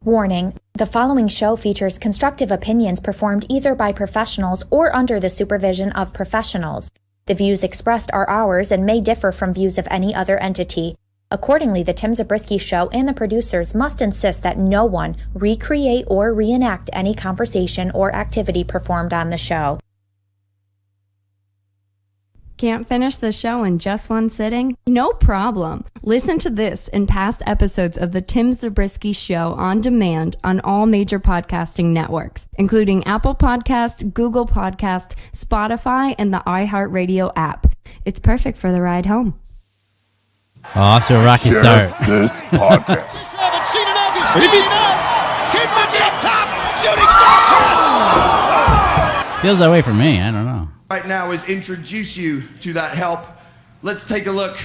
Warning, the following show features constructive opinions performed either by professionals or under the supervision of professionals. The views expressed are ours and may differ from views of any other entity. Accordingly, the Tim Zabriskie Show and the producers must insist that no one recreate or reenact any conversation or activity performed on the show. Can't finish the show in just one sitting? No problem. Listen to this and past episodes of the Tim Zabriskie Show on demand on all major podcasting networks, including Apple Podcasts, Google Podcasts, Spotify, and the iHeartRadio app. It's perfect for the ride home. Oh, off to a rocky start. This podcast. Haven't seen enough. He's standing up. Kid Mitchell up top. Shooting star pass. Feels that way for me. I don't know. Right now is introduce you to that help. Let's take a look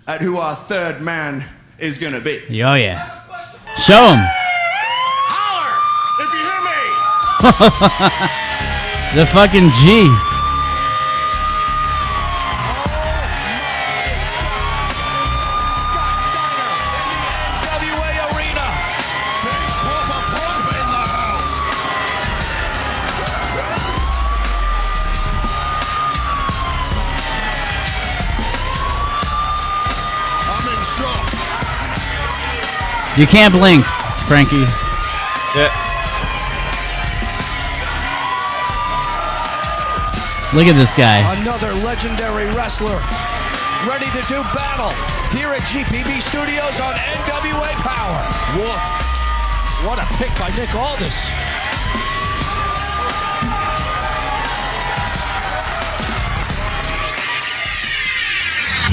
at who our third man is going to be. Oh, yeah. Show him. Holler if you hear me. The fucking G. Scott Steiner in the NWA arena. Big Papa Pump in the house. I'm in shock. You can't blink, Frankie. Yeah. Look at this guy. Another legendary wrestler ready to do battle here at GPB Studios on NWA Power. What a pick by Nick Aldis.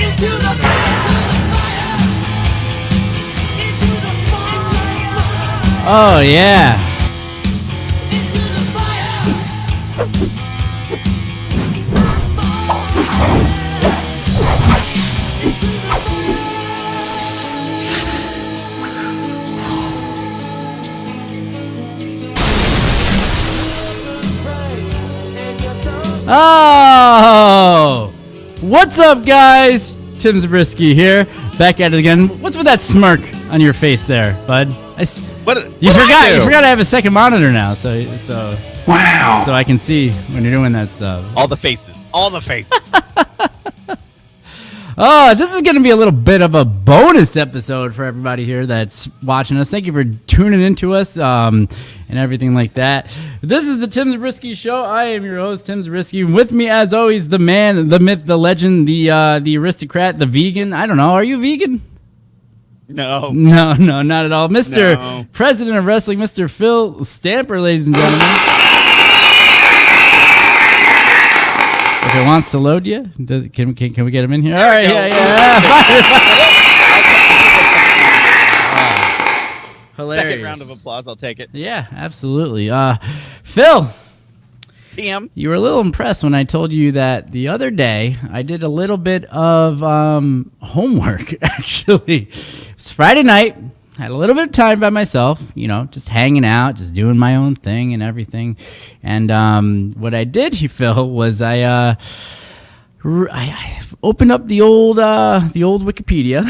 Into the Oh, yeah. Oh! What's up, guys? Tim Zabriskie here, back at it again. What's with that smirk on your face there, bud? You forgot I have a second monitor now, so wow. So I can see when you're doing that stuff. All the faces. Oh, this is going to be a little bit of a bonus episode for everybody here that's watching us. Thank you for tuning into us and everything like that. This is the Tim Zabriskie Show. I am your host, Tim Zabriskie. With me, as always, the man, the myth, the legend, the aristocrat, the vegan. I don't know. Are you vegan? No, not at all. Mr. President of Wrestling, Mr. Phil Stamper, ladies and gentlemen. If it wants to load you, can we get him in here? All right, yeah. Hilarious. Second round of applause, I'll take it. Yeah, absolutely. Phil. TM. You were a little impressed when I told you that the other day I did a little bit of homework, actually. It was Friday night. Had a little bit of time by myself, just hanging out, just doing my own thing and everything. And what I did, Phil, was I opened up the old Wikipedia.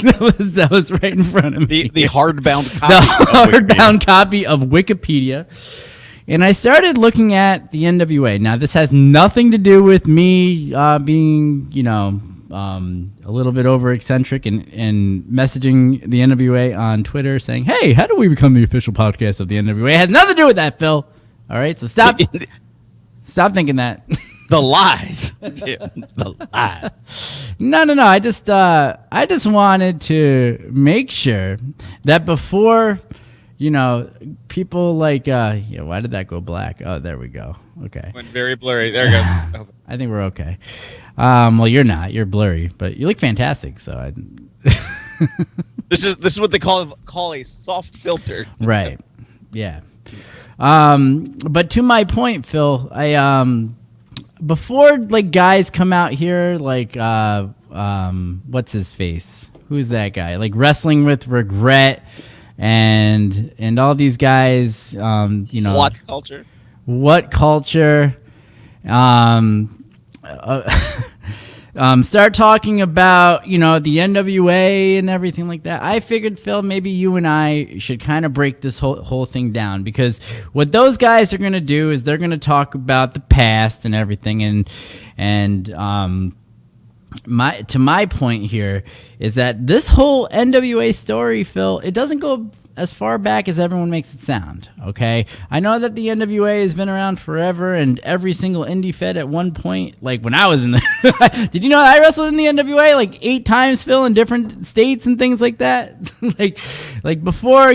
that was right in front of me. The hardbound copy. The hardbound copy of Wikipedia. And I started looking at the NWA. Now, this has nothing to do with me being, a little bit over eccentric and messaging the NWA on Twitter saying, hey, how do we become the official podcast of the NWA? It has nothing to do with that, Phil. All right, so stop thinking that. The lies. The lies. No. I just wanted to make sure that before, people like, why did that go black? Oh, there we go. Okay. Went very blurry. There we go. I think we're okay. Well, you're not. You're blurry, but you look fantastic. So This is what they call a soft filter. Right. Yeah. But to my point, Phil, I before guys come out here what's his face? Who's that guy? Like Wrestling with Regret and all these guys, What culture? What culture? start talking about, the NWA and everything like that, I figured, Phil, maybe you and I should kind of break this whole thing down, because what those guys are going to do is they're going to talk about the past and everything. And my point here is that this whole NWA story, Phil, it doesn't go as far back as everyone makes it sound, okay? I know that the NWA has been around forever, and every single indie fed at one point, like when I was in the... Did you know that I wrestled in the NWA like 8 times, Phil, in different states and things like that? like before,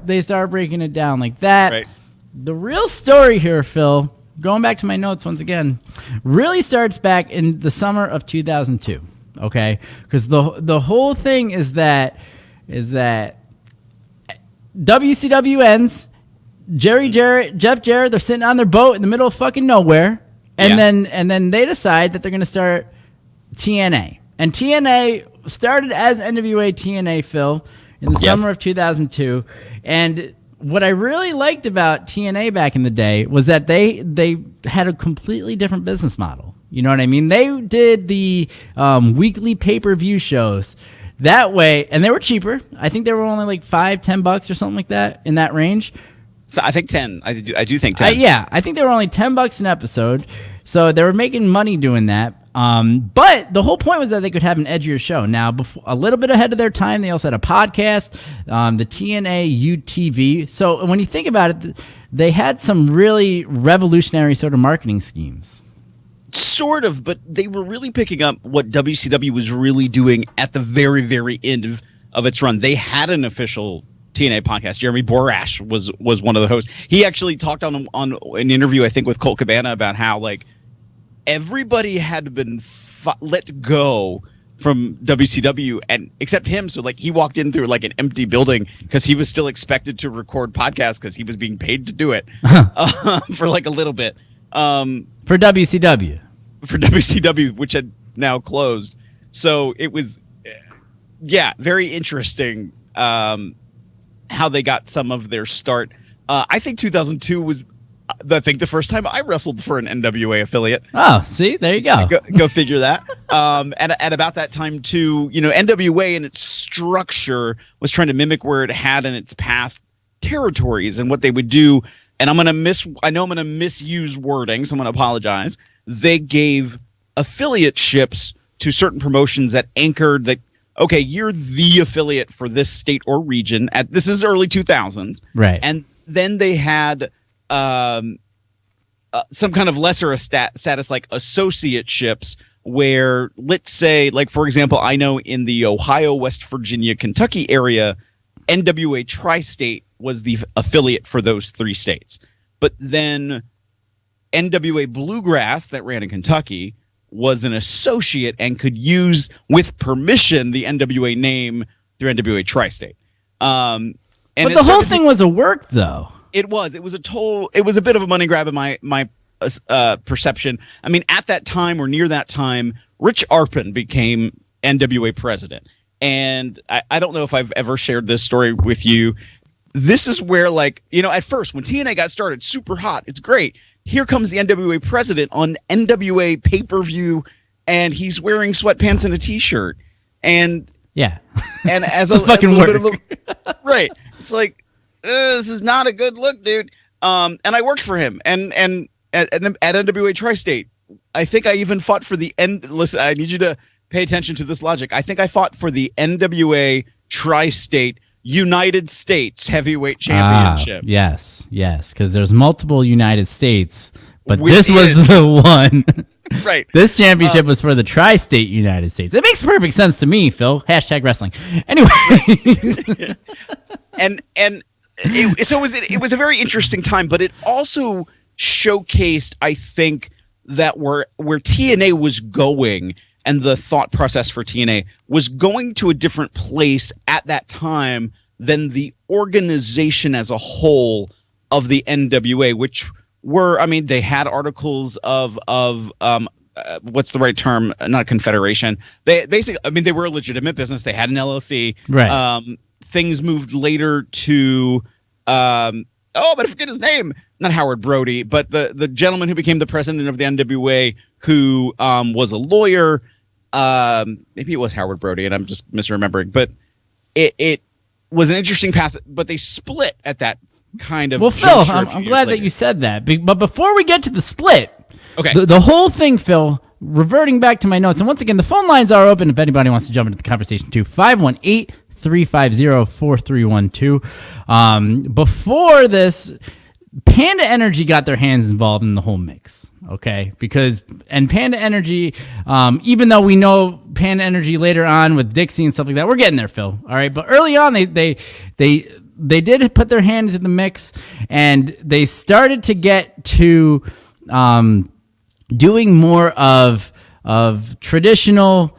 they started breaking it down like that. Right. The real story here, Phil, going back to my notes once again, really starts back in the summer of 2002, okay? Because the whole thing is that WCW ends. Jerry Jarrett, Jeff Jarrett, they're sitting on their boat in the middle of fucking nowhere, and then they decide that they're going to start TNA. And TNA started as NWA TNA, Phil, in the summer of 2002. And what I really liked about TNA back in the day was that they had a completely different business model. You know what I mean? They did the weekly pay-per-view shows that way, and they were cheaper. I think they were only like $5-10 or something like that, in that range. So I think 10. I do think 10. I think they were only $10 an episode, so they were making money doing that. But the whole point was that they could have an edgier show. Now, a little bit ahead of their time, they also had a podcast, the TNA UTV. So when you think about it, they had some really revolutionary sort of marketing schemes. Sort of, but they were really picking up what WCW was really doing at the very, very end of its run. They had an official TNA podcast. Jeremy Borash was one of the hosts. He actually talked on an interview, I think, with Colt Cabana about how, like, everybody had been let go from WCW, and except him. So, like, he walked in through like an empty building because he was still expected to record podcasts because he was being paid to do it for like a little bit. For WCW. For WCW, which had now closed. So it was, very interesting how they got some of their start. I think 2002 was, the first time I wrestled for an NWA affiliate. Oh, see? There you go. Go figure that. And at about that time, too, NWA in its structure was trying to mimic where it had in its past territories and what they would do. And I know I'm going to misuse wording, so I'm going to apologize. They gave affiliateships to certain promotions that anchored that, okay, you're the affiliate for this state or region. This is early 2000s. Right. And then they had some kind of lesser status like associateships where, let's say, like, for example, I know in the Ohio, West Virginia, Kentucky area, NWA Tri-State was the affiliate for those 3 states. But then NWA Bluegrass, that ran in Kentucky, was an associate and could use, with permission, the NWA name through NWA Tri-State. But the whole thing was a work, though. It was a bit of a money grab in my perception. I mean, at that time or near that time, Rich Arpin became NWA president. And I don't know if I've ever shared this story with you. This is where, like, at first when TNA got started, super hot, it's great. Here comes the NWA president on NWA pay-per-view, and he's wearing sweatpants and a t-shirt. And as a little bit of a right, it's like, this is not a good look, dude. And I worked for him, and at NWA Tri-State, I think I even fought for the end. Listen, I need you to pay attention to this logic. I think I fought for the NWA Tri-State United States Heavyweight Championship. Yes, because there's multiple United States, but this was the one. Right. This championship was for the Tri-State United States. It makes perfect sense to me, Phil. # wrestling. Anyway. It was a very interesting time, but it also showcased, I think, that where TNA was going and the thought process for TNA was going to a different place at that time than the organization as a whole of the NWA, which were, I mean, they had articles of what's the right term? Not confederation. They basically, I mean, they were a legitimate business. They had an LLC. Right. Things moved later to, but I forget his name. Not Howard Brody, but the gentleman who became the president of the NWA, who was a lawyer maybe it was Howard Brody, and I'm just misremembering, but it was an interesting path. But they split at that kind of. Well, Phil, juncture I'm glad that you said that. But before we get to the split, okay, the whole thing, Phil. Reverting back to my notes, and once again, the phone lines are open if anybody wants to jump into the conversation too. 518-350-4312. Before this, Panda Energy got their hands involved in the whole mix, okay? And Panda Energy, even though we know Panda Energy later on with Dixie and stuff like that, we're getting there, Phil, all right? But early on, they did put their hand into the mix, and they started to get to doing more of traditional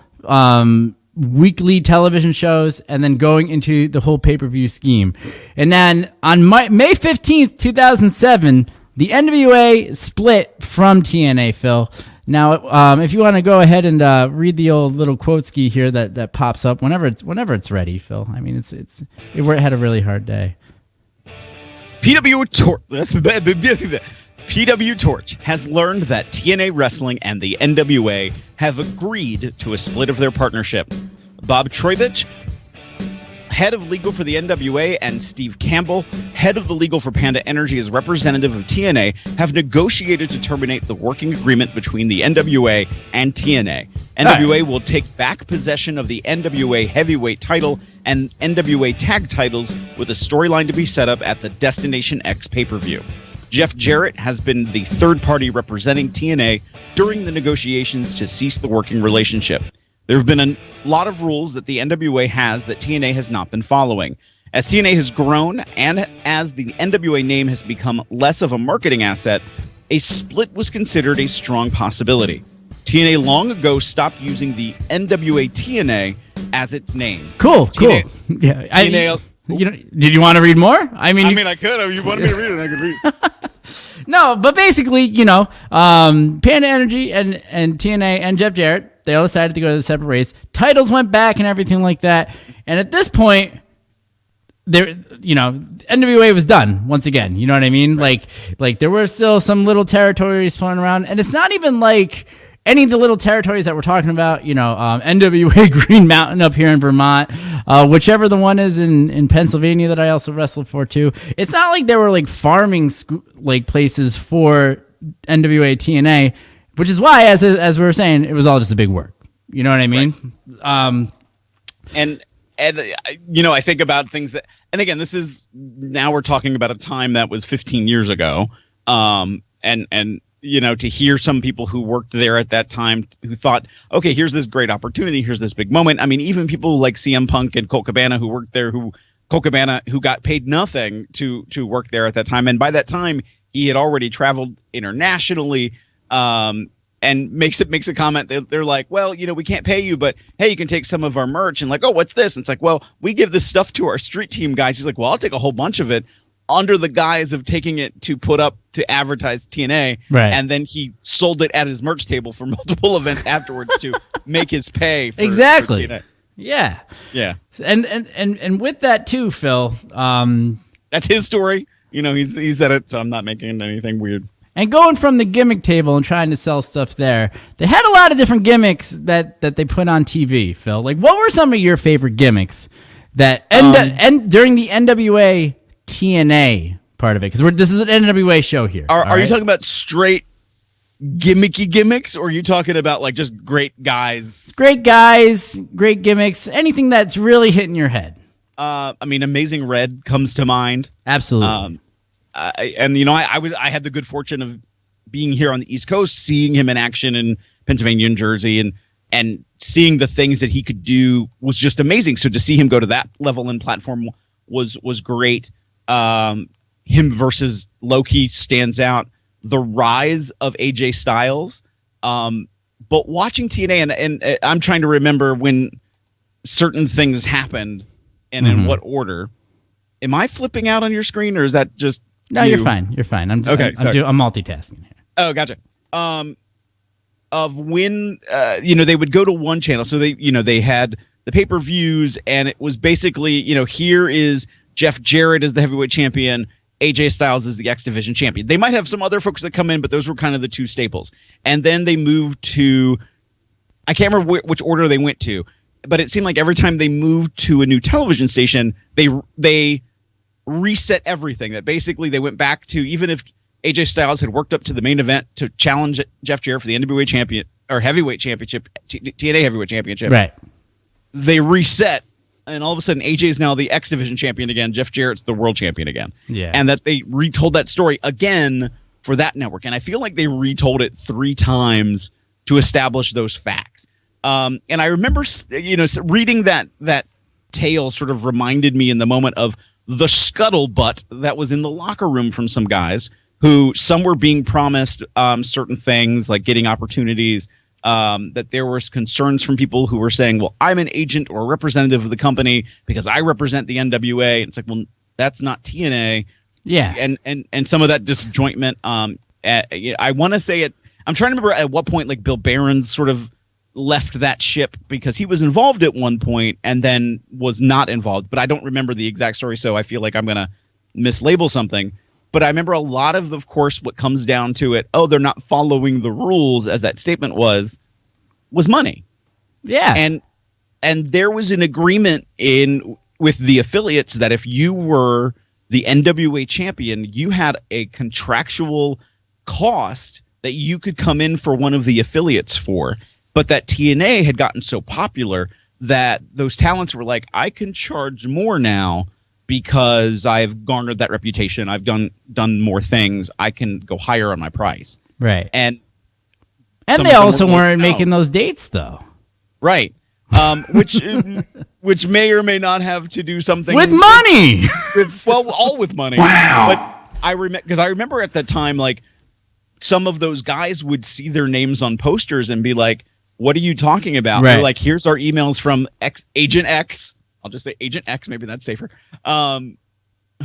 weekly television shows, and then going into the whole pay-per-view scheme. And then on May 15th, 2007, the NWA split from TNA, Phil. Now, if you want to go ahead and read the old little quote ski here that pops up whenever it's ready, Phil. I mean, it had a really hard day. PW Torch has learned that TNA Wrestling and the NWA have agreed to a split of their partnership. Bob Troivich, head of legal for the NWA, and Steve Campbell, head of the legal for Panda Energy as representative of TNA, have negotiated to terminate the working agreement between the NWA and TNA. NWA will take back possession of the NWA heavyweight title and NWA tag titles, with a storyline to be set up at the Destination X pay-per-view. Jeff Jarrett has been the third party representing TNA during the negotiations to cease the working relationship. There have been a lot of rules that the NWA has that TNA has not been following. As TNA has grown and as the NWA name has become less of a marketing asset, a split was considered a strong possibility. TNA long ago stopped using the NWA TNA as its name. Cool. Yeah, TNA. Did you want to read more? I mean, I could. You wanted me to read it, I could read it. No, but basically, Panda Energy and TNA and Jeff Jarrett, they all decided to go to the separate ways. Titles went back and everything like that. And at this point, NWA was done once again. You know what I mean? Right. Like there were still some little territories floating around, and it's not even like any of the little territories that we're talking about, NWA Green Mountain up here in Vermont, whichever the one is in Pennsylvania that I also wrestled for too. It's not like there were like farming places for NWA TNA, which is why, as we were saying, it was all just a big work. You know what I mean? Right. And I think about things that, and again, this is, now we're talking about a time that was 15 years ago. To hear some people who worked there at that time who thought, okay, here's this great opportunity, here's this big moment. I mean, even people like CM Punk and Colt Cabana who worked there, who got paid nothing to work there at that time. And by that time, he had already traveled internationally, and makes a comment. They're like, well, we can't pay you, but hey, you can take some of our merch. And like, oh, what's this? And it's like, well, we give this stuff to our street team guys. He's like, well, I'll take a whole bunch of it, under the guise of taking it to put up to advertise TNA. Right. And then he sold it at his merch table for multiple events afterwards to make his pay for, exactly. For TNA. Yeah. Yeah. And with that too, Phil, that's his story. He said it, so I'm not making anything weird. And going from the gimmick table and trying to sell stuff there, they had a lot of different gimmicks that they put on TV, Phil. Like, what were some of your favorite gimmicks that during the NWA TNA part of it? Because this is an NWA show here. Are you talking about straight gimmicky gimmicks, or are you talking about like just great guys? Great guys, great gimmicks, anything that's really hitting your head. Amazing Red comes to mind. Absolutely. I had the good fortune of being here on the East Coast, seeing him in action in Pennsylvania and Jersey, and seeing the things that he could do was just amazing. So to see him go to that level and platform was great. Him versus Loki stands out. The rise of AJ Styles. But watching TNA, and I'm trying to remember when certain things happened and in what order. Am I flipping out on your screen, or is that just No, you? You're fine. You're fine. I'm multitasking here. Oh, gotcha. Of when they would go to one channel, so they had the pay-per-views, and it was basically here is Jeff Jarrett as the heavyweight champion, AJ Styles is the X Division champion. They might have some other folks that come in, but those were kind of the two staples. And then they moved to I can't remember which order they went to, but it seemed like every time they moved to a new television station, they reset everything. That basically they went back to, even if AJ Styles had worked up to the main event to challenge Jeff Jarrett for the NWA champion or heavyweight championship, TNA heavyweight championship. Right. They reset, and all of a sudden AJ is now the X Division champion again. Jeff Jarrett's the world champion again. Yeah. And that they retold that story again for that network. And I feel like they retold it 3 times to establish those facts. And I remember, reading that tale sort of reminded me in the moment of the scuttlebutt that was in the locker room from some guys who some were being promised certain things like getting opportunities, that there was concerns from people who were saying, well, I'm an agent or a representative of the company because I represent the NWA. And it's like, well, that's not TNA. Yeah. And some of that disjointment. I want to say it. I'm trying to remember at what point like Bill Barron's sort of left that ship because he was involved at one point and then was not involved. But I don't remember the exact story, so I feel like I'm going to mislabel something. But I remember a lot of course, what comes down to it, they're not following the rules, as that statement was money. Yeah. And there was an agreement with the affiliates that if you were the NWA champion, you had a contractual cost that you could come in for one of the affiliates for. But that TNA had gotten so popular that those talents were like, I can charge more now because I've garnered that reputation. I've done more things. I can go higher on my price. Right. And they also weren't making those dates, though. Right. Which may or may not have to do something with money. All with money. Wow. But I remember at the time, like, some of those guys would see their names on posters and be like, what are you talking about? Right. They're like, here's our emails from Agent X. I'll just say Agent X, maybe that's safer.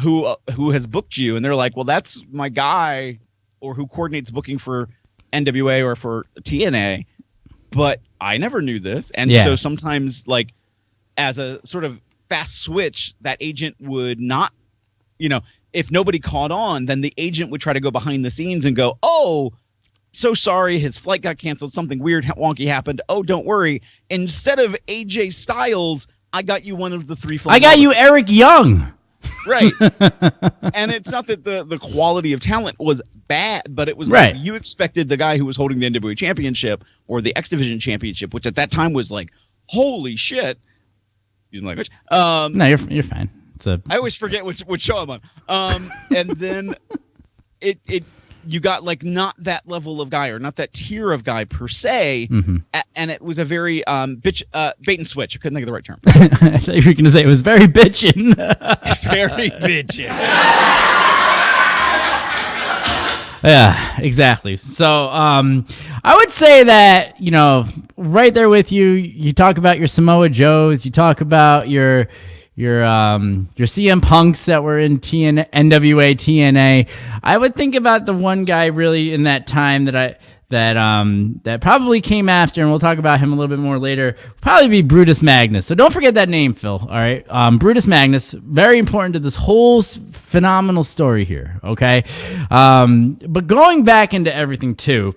Who has booked you? And they're like, well, that's my guy, or who coordinates booking for NWA or for TNA. But I never knew this. And so sometimes, like, as a sort of fast switch, that agent would not, if nobody caught on, then the agent would try to go behind the scenes and go, oh, so sorry, his flight got canceled. Something weird, wonky happened. Oh, don't worry. Instead of AJ Styles, I got you one of the 3 flight. I got you Eric Young. Right. And it's not that the quality of talent was bad, but it was like you expected the guy who was holding the NWA championship or the X Division championship, which at that time was like, holy shit. Excuse my language. No, you're fine. I always forget which show I'm on. And then you got like not that level of guy or not that tier of guy per se, and it was a very bait and switch. I couldn't think of the right term. I thought you were going to say it was very bitchin'. Very bitchin'. Yeah, exactly. So I would say that, right there with you, you talk about your Samoa Joes, you talk about your CM Punks that were in NWA TNA. I would think about the one guy really in that time that probably came after, and we'll talk about him a little bit more later, probably be Brutus Magnus. So don't forget that name, Phil, all right? Brutus Magnus, very important to this whole phenomenal story here, okay? But going back into everything, too,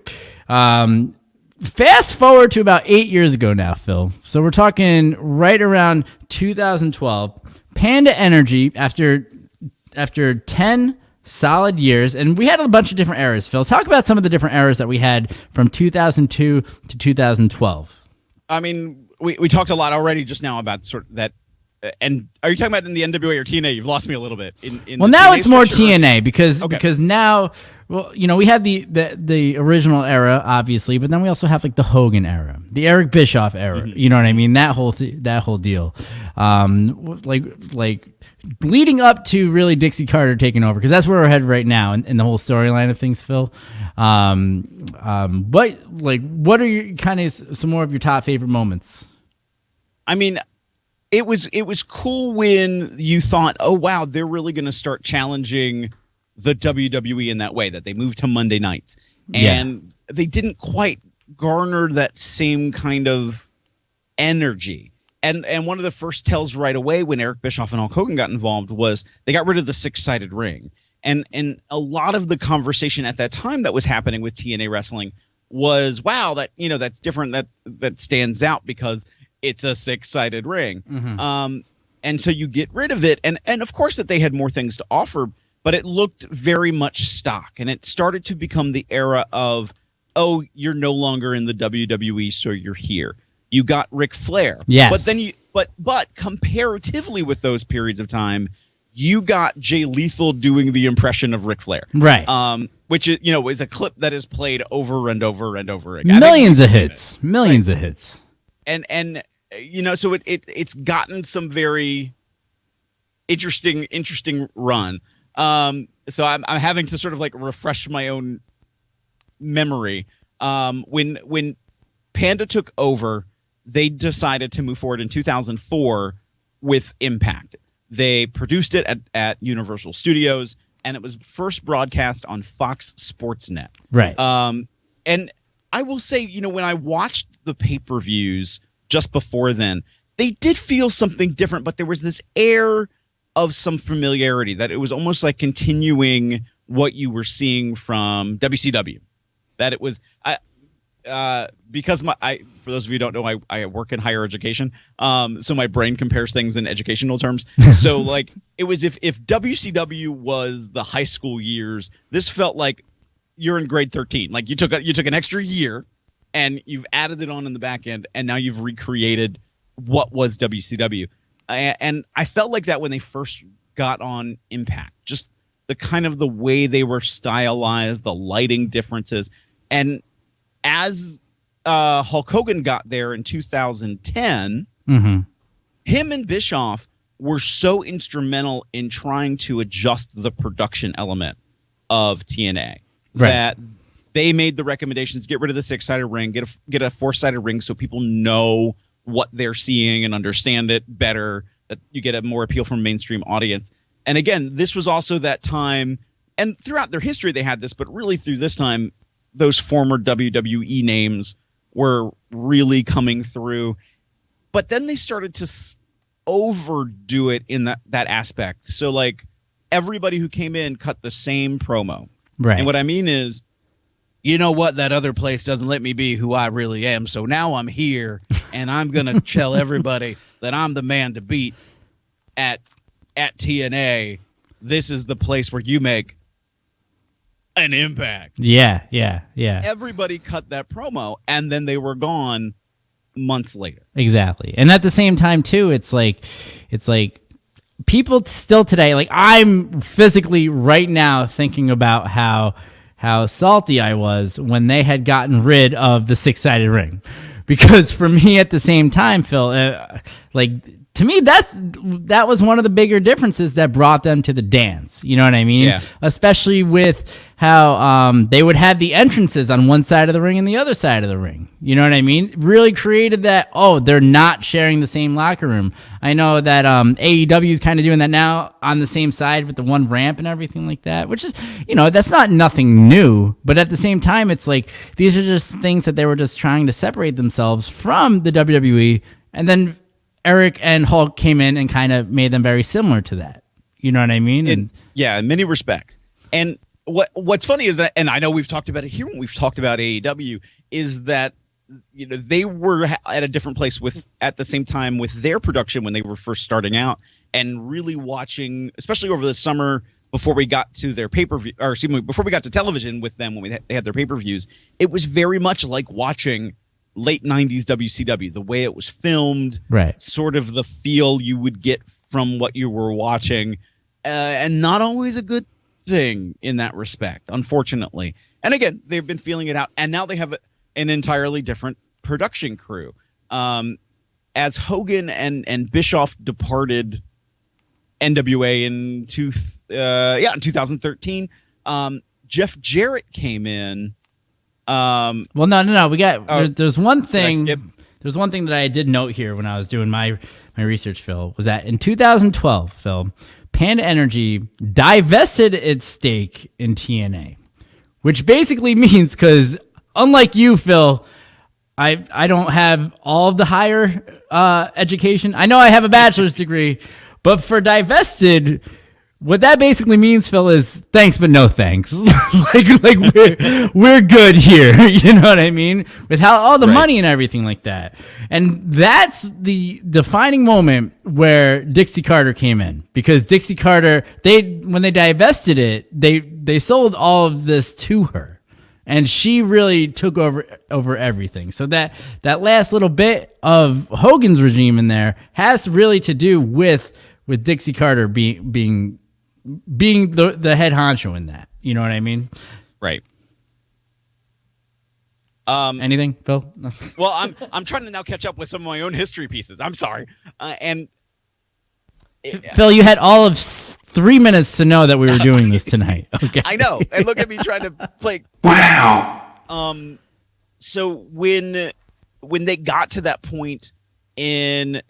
fast forward to about 8 years ago now, Phil. So we're talking right around 2012. Panda Energy, after 10 solid years, and we had a bunch of different eras. Phil, talk about some of the different eras that we had from 2002 to 2012. I mean, we talked a lot already just now about sort of that. And are you talking about in the NWA or TNA? You've lost me a little bit. Well, now it's more TNA because now, well, we had the original era, obviously, but then we also have like the Hogan era, the Eric Bischoff era. You know what I mean? That whole deal, like leading up to really Dixie Carter taking over, because that's where we're headed right now in the whole storyline of things, Phil. What are your kind of some more of your top favorite moments? I mean, it was cool when you thought, oh wow, they're really going to start challenging the WWE in that way, that they moved to Monday nights, and they didn't quite garner that same kind of energy. And one of the first tells right away when Eric Bischoff and Hulk Hogan got involved was they got rid of the 6-sided ring. And a lot of the conversation at that time that was happening with TNA wrestling was, wow, that's different. That stands out because it's a 6-sided ring. And so you get rid of it. And of course that they had more things to offer, but it looked very much stock. And it started to become the era of, oh, you're no longer in the WWE, so you're here. You got Ric Flair. Yes. But then but comparatively with those periods of time, you got Jay Lethal doing the impression of Ric Flair. Right. Which is a clip that is played over and over and over again. Millions of hits. And so it's gotten some very interesting run. So I'm having to sort of like refresh my own memory. When Panda took over, they decided to move forward in 2004 with Impact. They produced it at Universal Studios, and it was first broadcast on Fox Sports Net. Right. And I will say, when I watched the pay-per-views just before then, they did feel something different, but there was this air of some familiarity that it was almost like continuing what you were seeing from WCW. That it was because for those of you who don't know, I work in higher education, so my brain compares things in educational terms. So like it was if WCW was the high school years, this felt like you're in grade 13. Like you took an extra year and you've added it on in the back end, and now you've recreated what was WCW. And I felt like that when they first got on Impact, just the kind of the way they were stylized, the lighting differences. And as Hulk Hogan got there in 2010, him and Bischoff were so instrumental in trying to adjust the production element of TNA that they made the recommendations: get rid of the 6-sided ring, get a 4-sided ring so people know what they're seeing and understand it better, that you get a more appeal from a mainstream audience. And again, this was also that time, and throughout their history they had this, but really through this time, those former WWE names were really coming through. But then they started to overdo it in that aspect. So like everybody who came in cut the same promo. Right. And what I mean is, you know what? That other place doesn't let me be who I really am. So now I'm here, and I'm going to tell everybody that I'm the man to beat at TNA. This is the place where you make an impact. Yeah. Everybody cut that promo, and then they were gone months later. Exactly. And at the same time, too, it's like people still today, like I'm physically right now thinking about how salty I was when they had gotten rid of the 6-sided ring. Because for me at the same time, Phil, to me, that was one of the bigger differences that brought them to the dance. You know what I mean? Yeah. Especially with how they would have the entrances on one side of the ring and the other side of the ring. You know what I mean? Really created that, they're not sharing the same locker room. I know that AEW is kind of doing that now on the same side with the one ramp and everything like that, which is, that's not nothing new. But at the same time, it's like these are just things that they were just trying to separate themselves from the WWE. And then Eric and Hulk came in and kind of made them very similar to that. You know what I mean? In many respects. And what's funny is that, and I know we've talked about it here when we've talked about AEW, is that they were at a different place at the same time with their production when they were first starting out, and really watching, especially over the summer before we got to their pay-per-view, or excuse me, before we got to television with them when they had their pay-per-views, it was very much like watching late 90s WCW, the way it was filmed, right? Sort of the feel you would get from what you were watching, and not always a good thing in that respect, unfortunately. And again, they've been feeling it out, and now they have an entirely different production crew. As Hogan and Bischoff departed NWA in 2013, Jeff Jarrett came in. Well, no. We got there's one thing. There's one thing that I did note here when I was doing my research, Phil, was that in 2012, Phil, Panda Energy divested its stake in TNA, which basically means, because unlike you, Phil, I don't have all of the higher education. I know I have a bachelor's degree, but for divested what that basically means, Phil, is thanks but no thanks. like we're good here. You know what I mean? With how all the money and everything like that. And that's the defining moment where Dixie Carter came in, because Dixie Carter, when they divested it, they sold all of this to her. And she really took over everything. So that last little bit of Hogan's regime in there has really to do with Dixie Carter being the head honcho in that. You know what I mean? Right. Anything, Phil? No. Well, I'm trying to now catch up with some of my own history pieces. I'm sorry. Phil, you had all of 3 minutes to know that we were doing this tonight. Okay. I know. And look at me trying to play. Wow. So when they got to that point in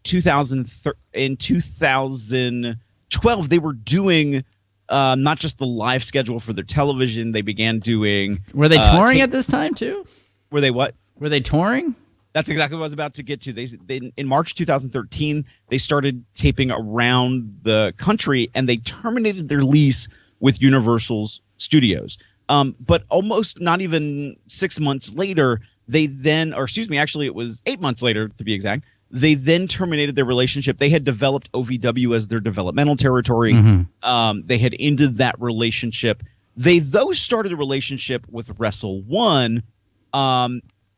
2012, they were doing not just the live schedule for their television. They began doing. Were they touring at this time too? Were they what? Were they touring? That's exactly what I was about to get to. They in March 2013, they started taping around the country, and they terminated their lease with Universal's studios. But almost not even 6 months later, actually it was 8 months later to be exact, they then terminated their relationship. They had developed OVW as their developmental territory. Mm-hmm. They had ended that relationship. They, though, started a relationship with Wrestle One,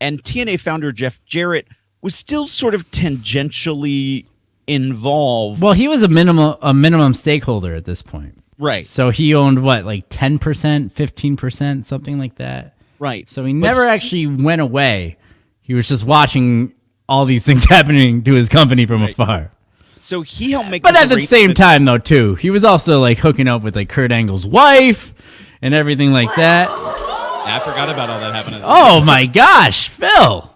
and TNA founder Jeff Jarrett was still sort of tangentially involved. Well, he was a minimum stakeholder at this point. Right. So he owned what, like 10%, 15%, something like that. Right. So he never actually went away. He was just watching all these things happening to his company from afar. So he helped make. But at the same time, though, too, he was also like hooking up with like Kurt Angle's wife and everything like that. I forgot about all that happening. Oh my gosh, Phil!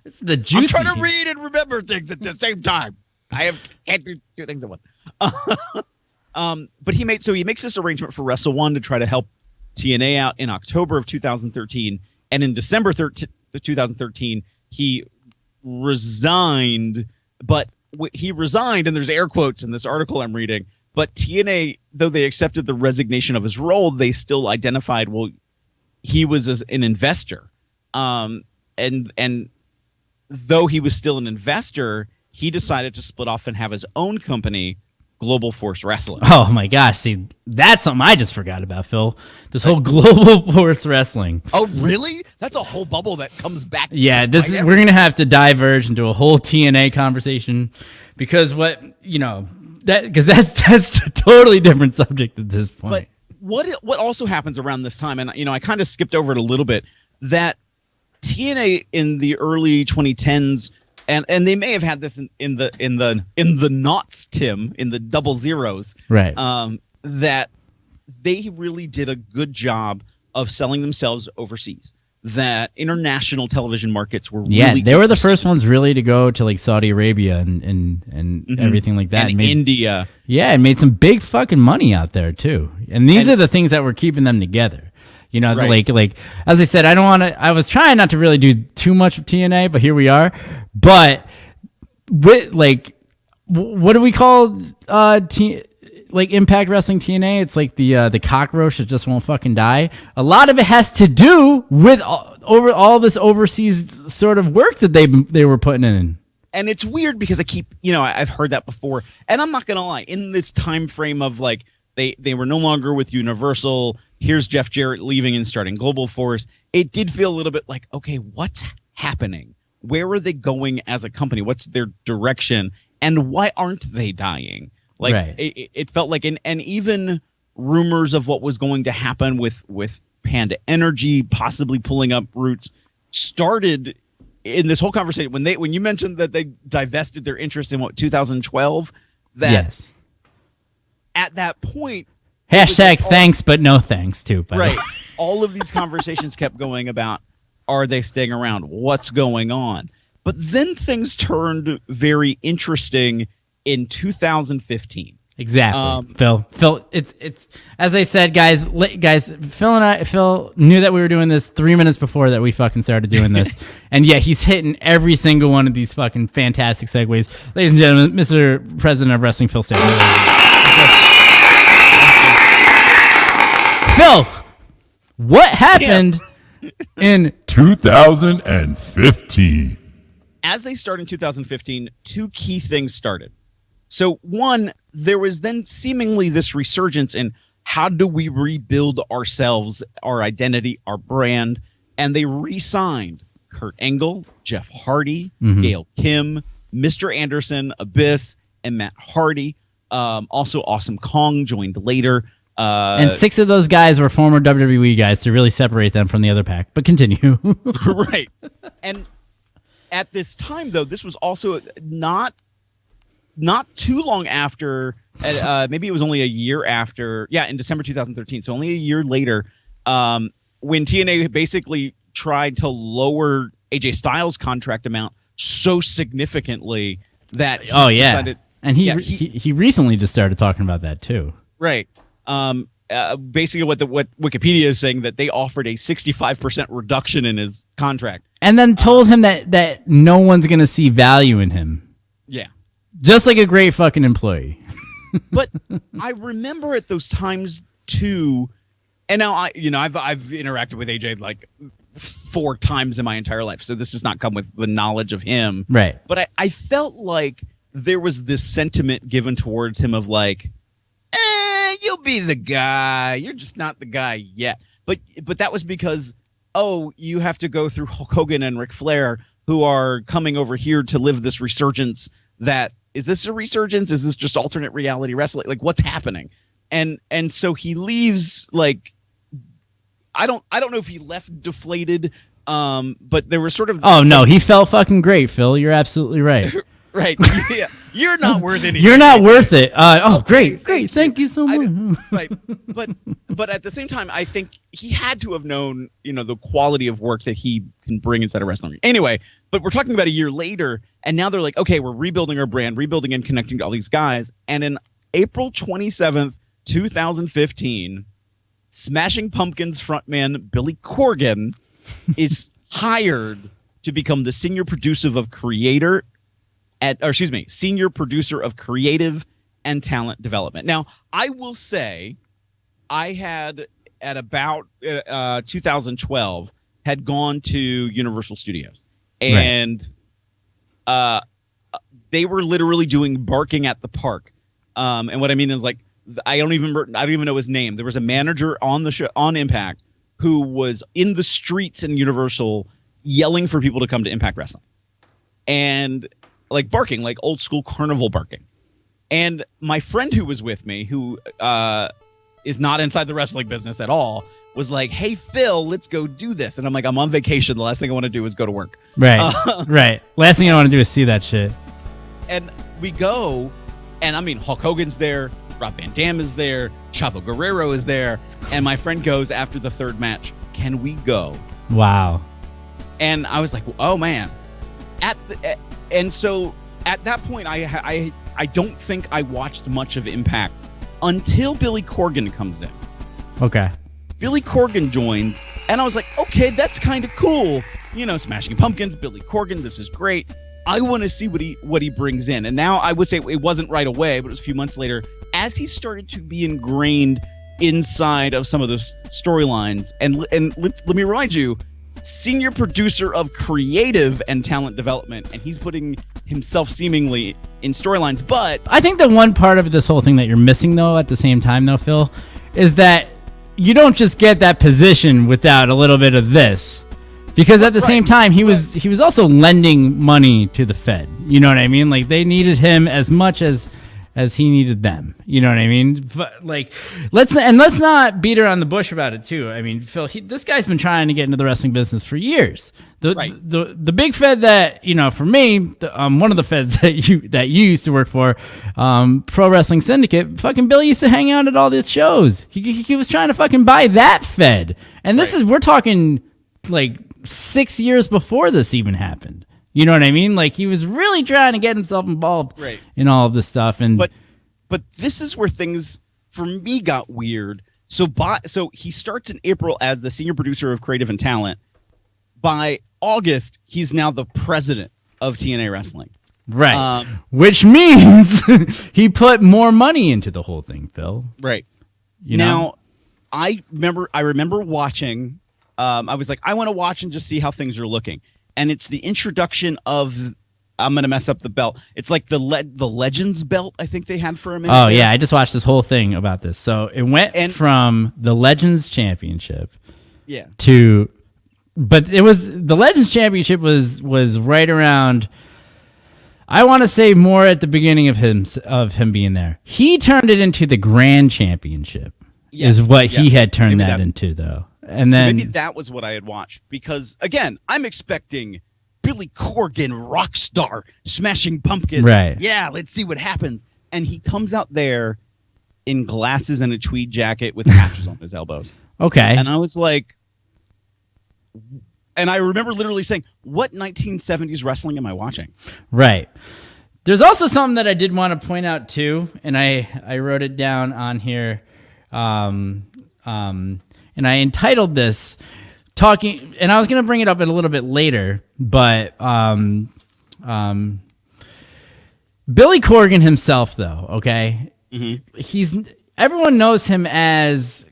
It's the juicy. I'm trying to read and remember things at the same time. Can't do two things at once. But he makes this arrangement for Wrestle One to try to help TNA out in October of 2013, and in December 2013 he resigned. But he resigned, and there's air quotes in this article I'm reading. But TNA, though they accepted the resignation of his role, they still identified, well, he was an investor. And though he was still an investor, he decided to split off and have his own company, Global Force Wrestling. Oh my gosh, see, that's something I just forgot about, Phil. This whole Global Force Wrestling. Oh, really? That's a whole bubble that comes back. Yeah, we're going to have to diverge into a whole TNA conversation, because that's a totally different subject at this point. But what also happens around this time, and I kind of skipped over it a little bit, that TNA in the early 2010s, and they may have had this in the knots, Tim, in the double zeros, right? That they really did a good job of selling themselves overseas. That international television markets were really they were the first ones really to go to like Saudi Arabia and mm-hmm. everything like that, and India. Yeah, and made some big fucking money out there too. And these are the things that were keeping them together. Right. Like as I said, I was trying not to really do too much of TNA, but here we are. But with what do we call Impact Wrestling TNA? It's like the cockroach that just won't fucking die. A lot of it has to do with all this overseas sort of work that they were putting in. And it's weird because I've heard that before, and I'm not gonna lie. In this time frame of like they were no longer with Universal. Here's Jeff Jarrett leaving and starting Global Force. It did feel a little bit like, okay, what's happening? Where are they going as a company? What's their direction? And why aren't they dying? Like right. it felt like, and even rumors of what was going to happen with Panda Energy possibly pulling up roots started in this whole conversation when you mentioned that they divested their interest in 2012. That yes. At that point. Hashtag thanks, but no thanks too. Right. All of these conversations kept going about, are they staying around? What's going on? But then things turned very interesting in 2015. Exactly. Phil, it's as I said, guys, Phil knew that we were doing this 3 minutes before that we fucking started doing this. And yeah, he's hitting every single one of these fucking fantastic segues. Ladies and gentlemen, Mr. President of Wrestling, Phil Stanley. Phil, what happened in 2015? As they start in 2015, two key things started. So one, there was then seemingly this resurgence in how do we rebuild ourselves, our identity, our brand, and they re-signed Kurt Angle, Jeff Hardy, Gail Kim, Mr. Anderson, Abyss, and Matt Hardy. Also, Awesome Kong joined later. And 6 of those guys were former WWE guys to really separate them from the other pack. But continue. Right. And at this time, though, this was also not too long after, maybe it was only a year after, in December 2013. So only a year later, when TNA basically tried to lower AJ Styles' contract amount so significantly that he decided. And he recently just started talking about that too. Right. Basically what Wikipedia is saying, that they offered a 65% reduction in his contract. And then told him that no one's going to see value in him. Yeah. Just like a great fucking employee. But I remember at those times too, and now I've interacted with AJ like 4 times in my entire life, so this does not come with the knowledge of him. Right. But I felt like there was this sentiment given towards him of like, you'll be the guy. You're just not the guy yet. But that was because, you have to go through Hulk Hogan and Ric Flair, who are coming over here to live this resurgence. Is this a resurgence? Is this just alternate reality wrestling? Like, what's happening? And so he leaves, like, I don't know if he left deflated, but there was sort of... Oh, no, he felt fucking great, Phil. You're absolutely right. Right. Yeah. You're not worth anything. You're not worth it. Great. Thank you so much. Right. But at the same time, I think he had to have known, the quality of work that he can bring inside of wrestling. Anyway, but we're talking about a year later, and now they're like, okay, we're rebuilding our brand, rebuilding and connecting to all these guys. And in April 27th, 2015, Smashing Pumpkins frontman Billy Corgan is hired to become the senior producer of creative and talent development. Now, I will say, I had at about 2012 had gone to Universal Studios, and they were literally doing barking at the park. And what I mean is, like, I don't even know his name. There was a manager on the show, on Impact, who was in the streets in Universal yelling for people to come to Impact Wrestling, and like barking, like old school carnival barking. And my friend who was with me, who is not inside the wrestling business at all, was like, "Hey Phil, let's go do this." And I'm like, "I'm on vacation. The last thing I want to do is go to work." Right. Right. Last thing I want to do is see that shit. And we go, and I mean, Hulk Hogan's there, Rob Van Dam is there, Chavo Guerrero is there, and my friend goes after the third match, "Can we go?" Wow. And I was like, "Oh man." And so at that point, I don't think I watched much of Impact until Billy Corgan comes in. Okay. Billy Corgan joins, and I was like, okay, that's kind of cool. Smashing Pumpkins, Billy Corgan, this is great. I want to see what he brings in. And now I would say it wasn't right away, but it was a few months later, as he started to be ingrained inside of some of those storylines. And let me remind you, senior producer of creative and talent development, and he's putting himself seemingly in storylines. But I think the one part of this whole thing that you're missing, though, at the same time, though, Phil, is that you don't just get that position without a little bit of this, because at the same time he was also lending money to the Fed. You know what I mean? Like, they needed him as much as he needed them. You know what I mean? But, like, let's not beat around the bush about it too. I mean, Phil, this guy's been trying to get into the wrestling business for years. The big Fed that, for me, one of the Feds that you used to work for, Pro Wrestling Syndicate, fucking Bill used to hang out at all the shows. He was trying to fucking buy that Fed, and we're talking like 6 years before this even happened. You know what I mean? Like, he was really trying to get himself involved in all of this stuff. And but this is where things for me got weird. So he starts in April as the senior producer of creative and talent. By August, he's now the president of TNA Wrestling. Right. Which means he put more money into the whole thing, Phil. Right. You know? I remember watching. I was like, I want to watch and just see how things are looking. And it's the introduction of, I'm going to mess up the belt. It's like the Legends belt I think they had for a minute. Oh, yeah. I just watched this whole thing about this. So it went from the Legends Championship to, but it was, the Legends Championship was right around, I want to say more at the beginning of him being there. He turned it into the Grand Championship is what he had turned that into, though. And then maybe that was what I had watched, because again, I'm expecting Billy Corgan, rock star, Smashing Pumpkins. Right. Yeah, let's see what happens. And he comes out there in glasses and a tweed jacket with patches on his elbows. Okay. And I was like, and I remember literally saying, what 1970s wrestling am I watching? Right. There's also something that I did want to point out too, and I wrote it down on here. And I entitled this talking, and I was going to bring it up a little bit later, but Billy Corgan himself, though, okay, everyone knows him as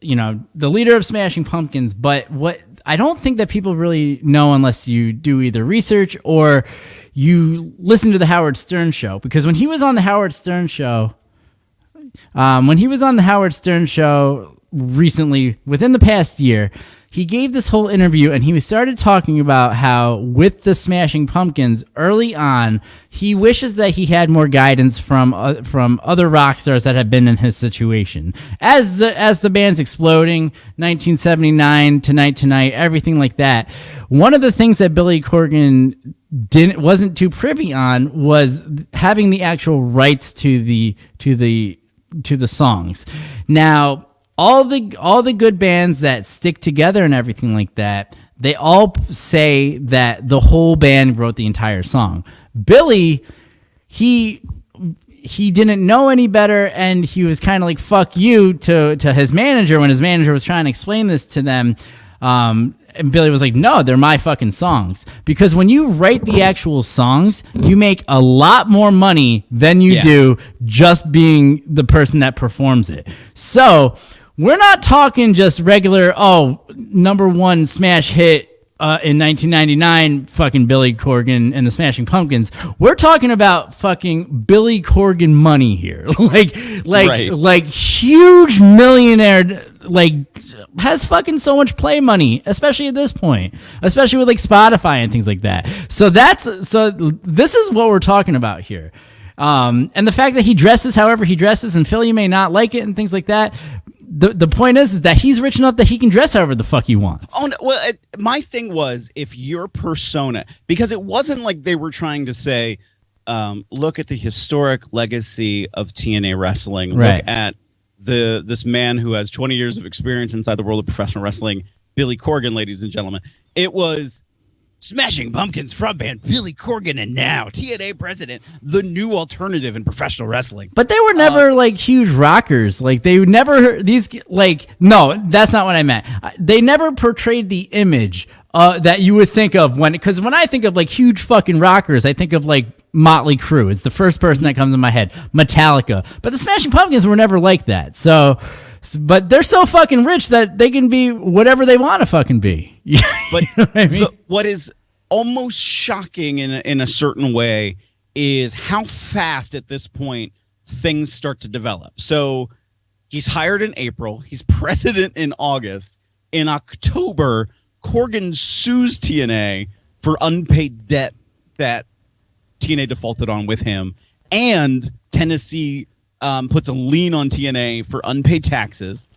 you know, the leader of Smashing Pumpkins, but what I don't think that people really know unless you do either research or you listen to the Howard Stern show, because when he was on the Howard Stern show, recently, within the past year, he gave this whole interview and he started talking about how with the Smashing Pumpkins early on, he wishes that he had more guidance from other rock stars that have been in his situation. As the band's exploding, 1979 Tonight Tonight, everything like that. One of the things that Billy Corgan wasn't too privy on was having the actual rights to the songs. Now, all the good bands that stick together and everything like that, they all say that the whole band wrote the entire song. Billy, he didn't know any better, and he was kind of like, fuck you to his manager when his manager was trying to explain this to them. And Billy was like, no, they're my fucking songs. Because when you write the actual songs, you make a lot more money than you do just being the person that performs it. So we're not talking just regular, number one smash hit in 1999, fucking Billy Corgan and the Smashing Pumpkins. We're talking about fucking Billy Corgan money here. like huge millionaire, like, has fucking so much play money, especially at this point, especially with like Spotify and things like that. So this is what we're talking about here. And the fact that he dresses however he dresses, and Phil, you may not like it and things like that. The point is that he's rich enough that he can dress however the fuck he wants. Oh, no, well, my thing was, if your persona, because it wasn't like they were trying to say, look at the historic legacy of TNA wrestling. Right. Look at this man who has 20 years of experience inside the world of professional wrestling, Billy Corgan, ladies and gentlemen. It was Smashing Pumpkins frontman Billy Corgan, and now TNA president, the new alternative in professional wrestling. But they were never like huge rockers. Like they never no, that's not what I meant. They never portrayed the image that you would think of because when I think of like huge fucking rockers, I think of like Motley Crue. It's the first person that comes in my head. Metallica. But the Smashing Pumpkins were never like that. But they're so fucking rich that they can be whatever they want to fucking be. But you know what I mean? What is almost shocking in a certain way is how fast at this point things start to develop. So he's hired in April. He's president in August. In October, Corgan sues TNA for unpaid debt that TNA defaulted on with him. And Tennessee puts a lien on TNA for unpaid taxes.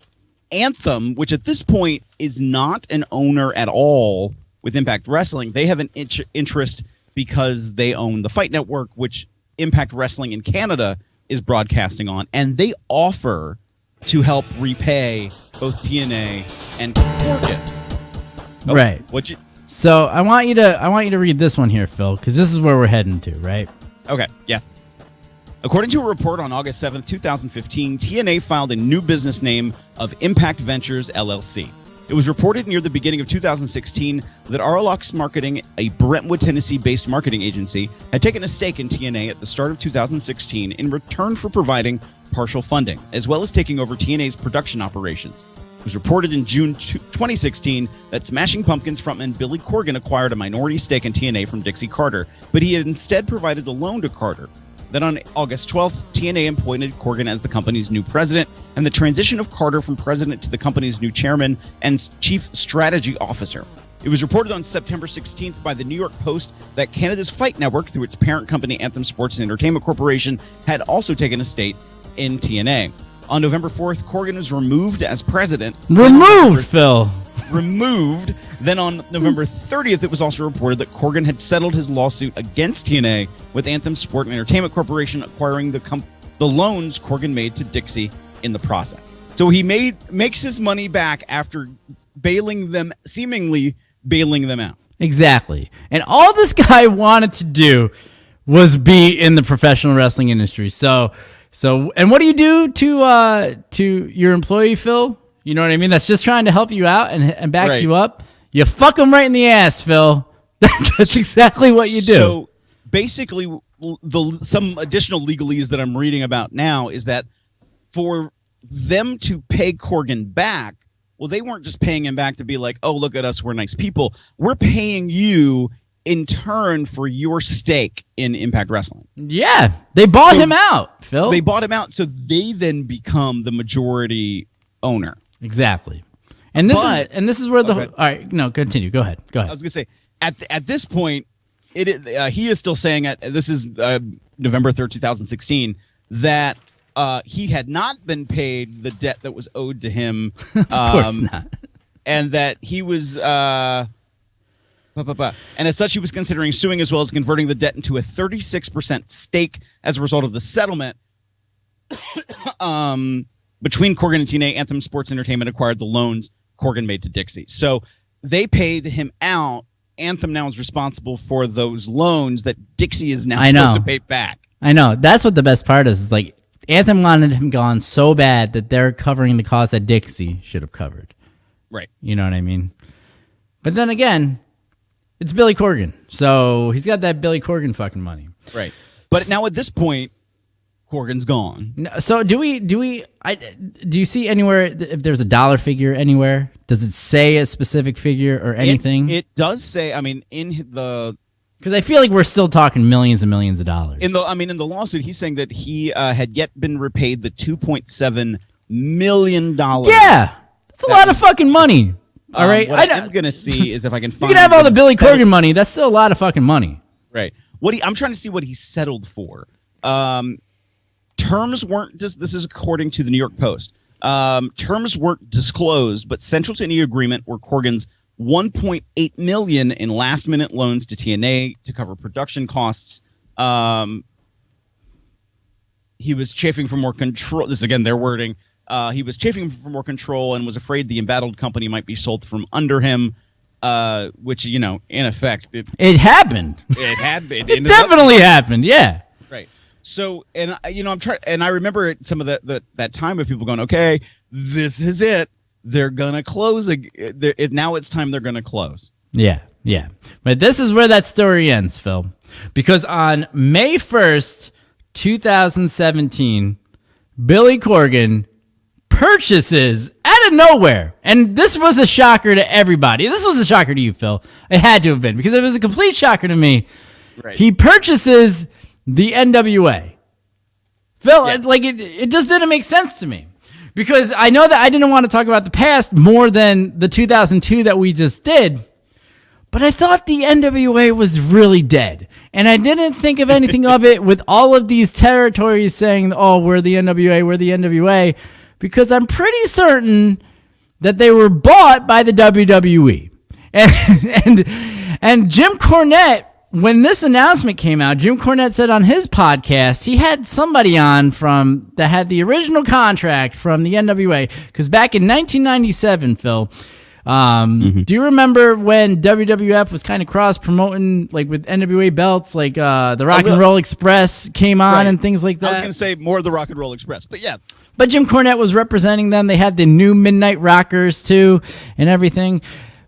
Anthem, which at this point is not an owner at all with Impact Wrestling, they have an interest because they own the Fight Network, which Impact Wrestling in Canada is broadcasting on, and they offer to help repay both TNA and Corgan. Oh, right. So I want you to read this one here, Phil, because this is where we're heading to, right? Okay. Yes. According to a report on August 7th, 2015, TNA filed a new business name of Impact Ventures, LLC. It was reported near the beginning of 2016 that Arlox Marketing, a Brentwood, Tennessee-based marketing agency, had taken a stake in TNA at the start of 2016 in return for providing partial funding, as well as taking over TNA's production operations. It was reported in June 2016 that Smashing Pumpkins frontman Billy Corgan acquired a minority stake in TNA from Dixie Carter, but he had instead provided a loan to Carter. Then on August 12th, TNA appointed Corgan as the company's new president, and the transition of Carter from president to the company's new chairman and chief strategy officer. It was reported on September 16th by the New York Post that Canada's Fight Network, through its parent company Anthem Sports and Entertainment Corporation, had also taken a stake in TNA. On November 4th, Corgan was removed as president. Phil. Removed. Then on November 30th, it was also reported that Corgan had settled his lawsuit against TNA with Anthem Sport and Entertainment Corporation, acquiring the loans Corgan made to Dixie in the process. So he makes his money back after seemingly bailing them out. Exactly. And all this guy wanted to do was be in the professional wrestling industry. So, and what do you do to your employee, Phil? You know what I mean? That's just trying to help you out and backs you up. You fuck them right in the ass, Phil. That's exactly what you do. So basically, some additional legalese that I'm reading about now is that for them to pay Corgan back, well, they weren't just paying him back to be like, oh, look at us, we're nice people. We're paying you in turn for your stake in Impact Wrestling. Yeah, they bought him out, Phil. They bought him out, so they then become the majority owner. Exactly. And this is where the all right, no, continue. Go ahead. I was going to say at this point he is still saying this is November 3rd, 2016 that he had not been paid the debt that was owed to him. Of course not. And that he was and as such he was considering suing as well as converting the debt into a 36% stake as a result of the settlement. Between Corgan and TNA, Anthem Sports Entertainment acquired the loans Corgan made to Dixie. So they paid him out. Anthem now is responsible for those loans that Dixie is now supposed to pay back. I know. That's what the best part is. It's like Anthem wanted him gone so bad that they're covering the cost that Dixie should have covered. Right. You know what I mean? But then again, it's Billy Corgan. So he's got that Billy Corgan fucking money. Right. But now at this point, Corgan's gone. So do you see anywhere if there's a dollar figure anywhere? Does it say a specific figure or anything? It does say, I mean, in the... Because I feel like we're still talking millions and millions of dollars. In the lawsuit, he's saying that he had yet been repaid the $2.7 million. Yeah! That's a lot of fucking money. All right? What I'm going to see is if I can find... You can have all the Billy Corgan money. That's still a lot of fucking money. Right. I'm trying to see what he settled for. Terms weren't just, this is according to the New York Post. Terms weren't disclosed, but central to any agreement were Corgan's $1.8 million in last-minute loans to TNA to cover production costs. He was chafing for more control. This is, again, their wording. He was chafing for more control and was afraid the embattled company might be sold from under him, which, in effect... It happened. It had been. It definitely happened, yeah. Right. So, and I'm trying, and I remember some of that time of people going, okay, this is it. They're gonna close. Now it's time they're gonna close. Yeah. But this is where that story ends, Phil, because on May 1st, 2017, Billy Corgan purchases out of nowhere, and this was a shocker to everybody. This was a shocker to you, Phil. It had to have been, because it was a complete shocker to me. Right. He purchases the NWA. Phil, yeah. It just didn't make sense to me. Because I know that I didn't want to talk about the past more than the 2002 that we just did. But I thought the NWA was really dead. And I didn't think of anything of it with all of these territories saying, oh, we're the NWA, we're the NWA. Because I'm pretty certain that they were bought by the WWE. And Jim Cornette, when this announcement came out, Jim Cornette said on his podcast, he had somebody on that had the original contract from the NWA. Because back in 1997, Phil, do you remember when WWF was kind of cross-promoting, like with NWA belts, like the Rock and Roll Express came on and things like that? I was going to say more of the Rock and Roll Express, but yeah. But Jim Cornette was representing them. They had the new Midnight Rockers, too, and everything.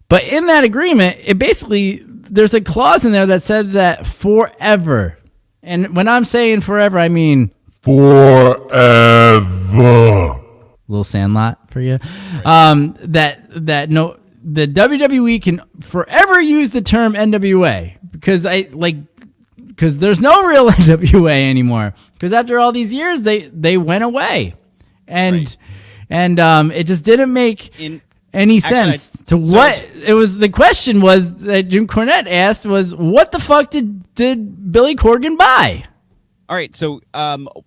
But in that agreement, it basically... There's a clause in there that said that forever. And when I'm saying forever, I mean forever. Little Sandlot for you. That no, the WWE can forever use the term NWA because there's no real NWA anymore. Because after all these years, they went away, and it just didn't make any sense to what it was. The question was that Jim Cornette asked was, what the fuck did Billy Corgan buy? All right, so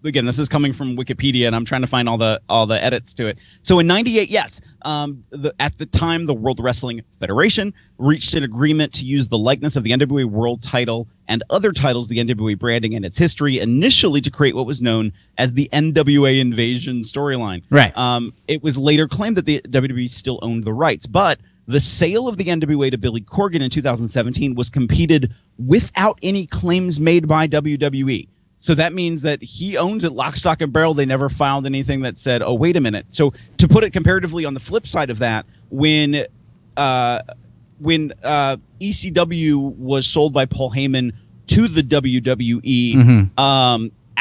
again, this is coming from Wikipedia, and I'm trying to find all the edits to it. So in '98, yes, at the time, the World Wrestling Federation reached an agreement to use the likeness of the NWA World Title and other titles, the NWA branding and its history, initially to create what was known as the NWA Invasion storyline. Right. It was later claimed that the WWE still owned the rights, but the sale of the NWA to Billy Corgan in 2017 was completed without any claims made by WWE. So that means that he owns it lock, stock, and barrel. They never filed anything that said, oh, wait a minute. So to put it comparatively on the flip side of that, when ECW was sold by Paul Heyman to the WWE,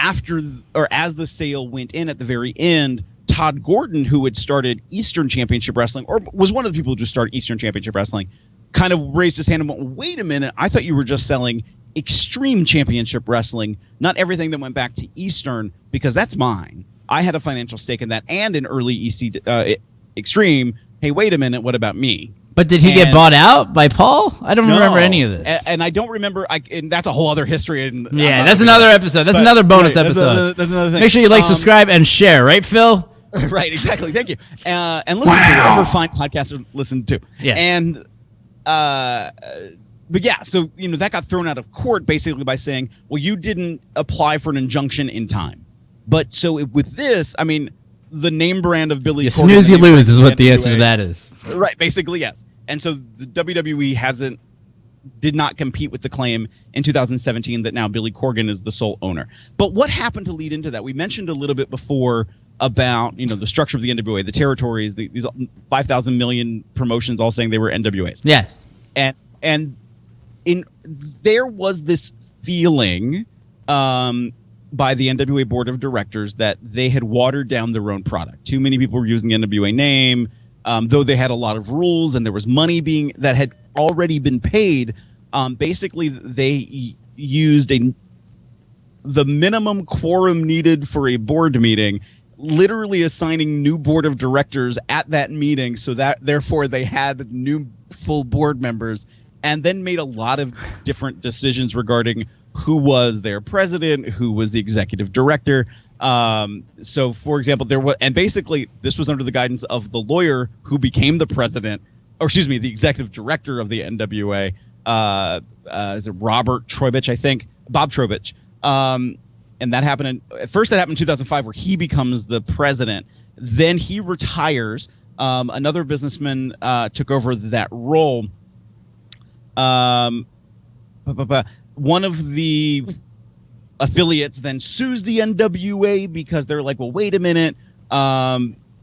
as the sale went in at the very end, Todd Gordon, who had started Eastern Championship Wrestling, or was one of the people who just started Eastern Championship Wrestling, kind of raised his hand and went, wait a minute, I thought you were just selling Extreme Championship Wrestling, not everything that went back to Eastern, because that's mine. I had a financial stake in that and in early Extreme. Hey, wait a minute, what about me? But did he get bought out by Paul? I don't remember any of this. And I don't remember. And that's a whole other history. And that's another episode. That's another bonus episode. That's another thing. Make sure you like, subscribe, and share. Right, Phil? Right, exactly. Thank you. And listen to whatever fine podcast to listen to. Yeah. And but yeah, so that got thrown out of court basically by saying, well, you didn't apply for an injunction in time. But so with this, I mean, the name brand of Billy Corgan, snooze you lose is what the answer to that is. Right, basically yes. And so the WWE did not compete with the claim in 2017 that now Billy Corgan is the sole owner. But what happened to lead into that? We mentioned a little bit before about the structure of the NWA, the territories, these 5,000 million promotions all saying they were NWAs. Yes. And there was this feeling by the NWA board of directors that they had watered down their own product. Too many people were using the NWA name, though they had a lot of rules and there was money that had already been paid. Basically, they used the minimum quorum needed for a board meeting, literally assigning new board of directors at that meeting, so that therefore they had new full board members. And then made a lot of different decisions regarding who was their president, who was the executive director. So, for example, basically this was under the guidance of the lawyer who became the president, the executive director of the NWA. Is it Robert Troybich, I think? Bob Troybich. And that happened at first that happened in 2005, where he becomes the president. Then he retires. Another businessman took over that role. One of the affiliates then sues the NWA because they're like, well, wait a minute,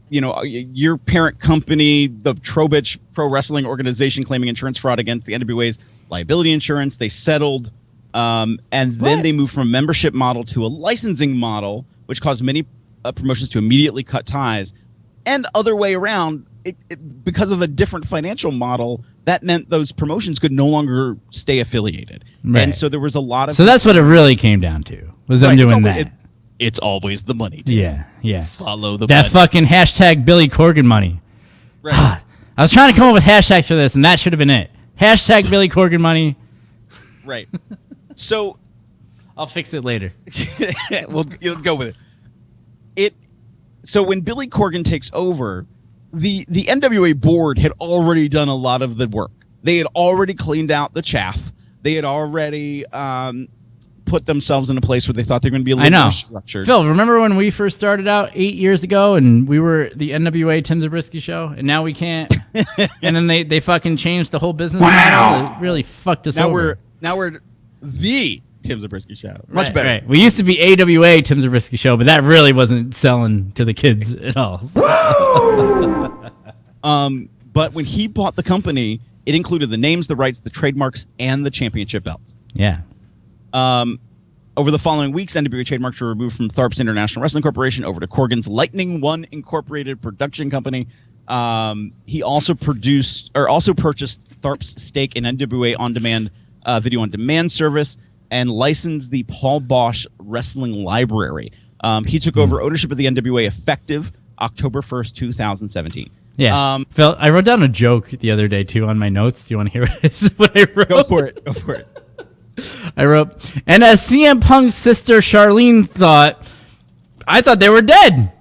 your parent company, the Trowbridge Pro Wrestling Organization, claiming insurance fraud against the NWA's liability insurance. They settled, and then they moved from a membership model to a licensing model, which caused many promotions to immediately cut ties, and the other way around. Because of a different financial model, that meant those promotions could no longer stay affiliated. Right. And so there was a lot of... So that's what it really came down to, was them doing that. It's always the money. Yeah. Follow the that money. Fucking hashtag Billy Corgan money. Right. I was trying to come up with hashtags for this, and that should have been it. Hashtag Billy Corgan money. Right. So... I'll fix it later. Let's go with it. So when Billy Corgan takes over... The NWA board had already done a lot of the work. They had already cleaned out the chaff. They had already put themselves in a place where they thought they were going to be a little more structured. Phil, remember when we first started out 8 years ago and we were the NWA Tim Zabriskie show, and now we can't? And then they fucking changed the whole business model. It really fucked us over. Now we're the Tim Zabriskie show. Much better. Right. We used to be AWA Tim Zabriskie show, but that really wasn't selling to the kids at all. But when he bought the company, it included the names, the rights, the trademarks, and the championship belts. Yeah. Over the following weeks, NWA trademarks were removed from Tharp's International Wrestling Corporation over to Corgan's Lightning One Incorporated production company. He also purchased Tharp's stake in NWA On Demand video on demand service and licensed the Paul Bosch Wrestling Library. He took over ownership of the NWA effective October 1st, 2017. Yeah. Phil, I wrote down a joke the other day, too, on my notes. Do you want to hear what I wrote? Go for it. I wrote, and as CM Punk's sister Charlene thought, I thought they were dead.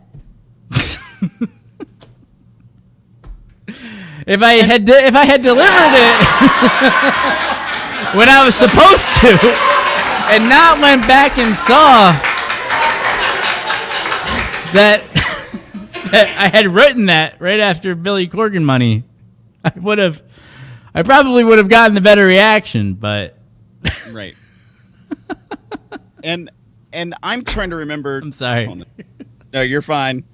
If I had delivered it when I was supposed to, and not went back and saw that I had written that right after Billy Corgan money, I probably would have gotten the better reaction, but right. And I'm trying to remember. I'm sorry. No, you're fine.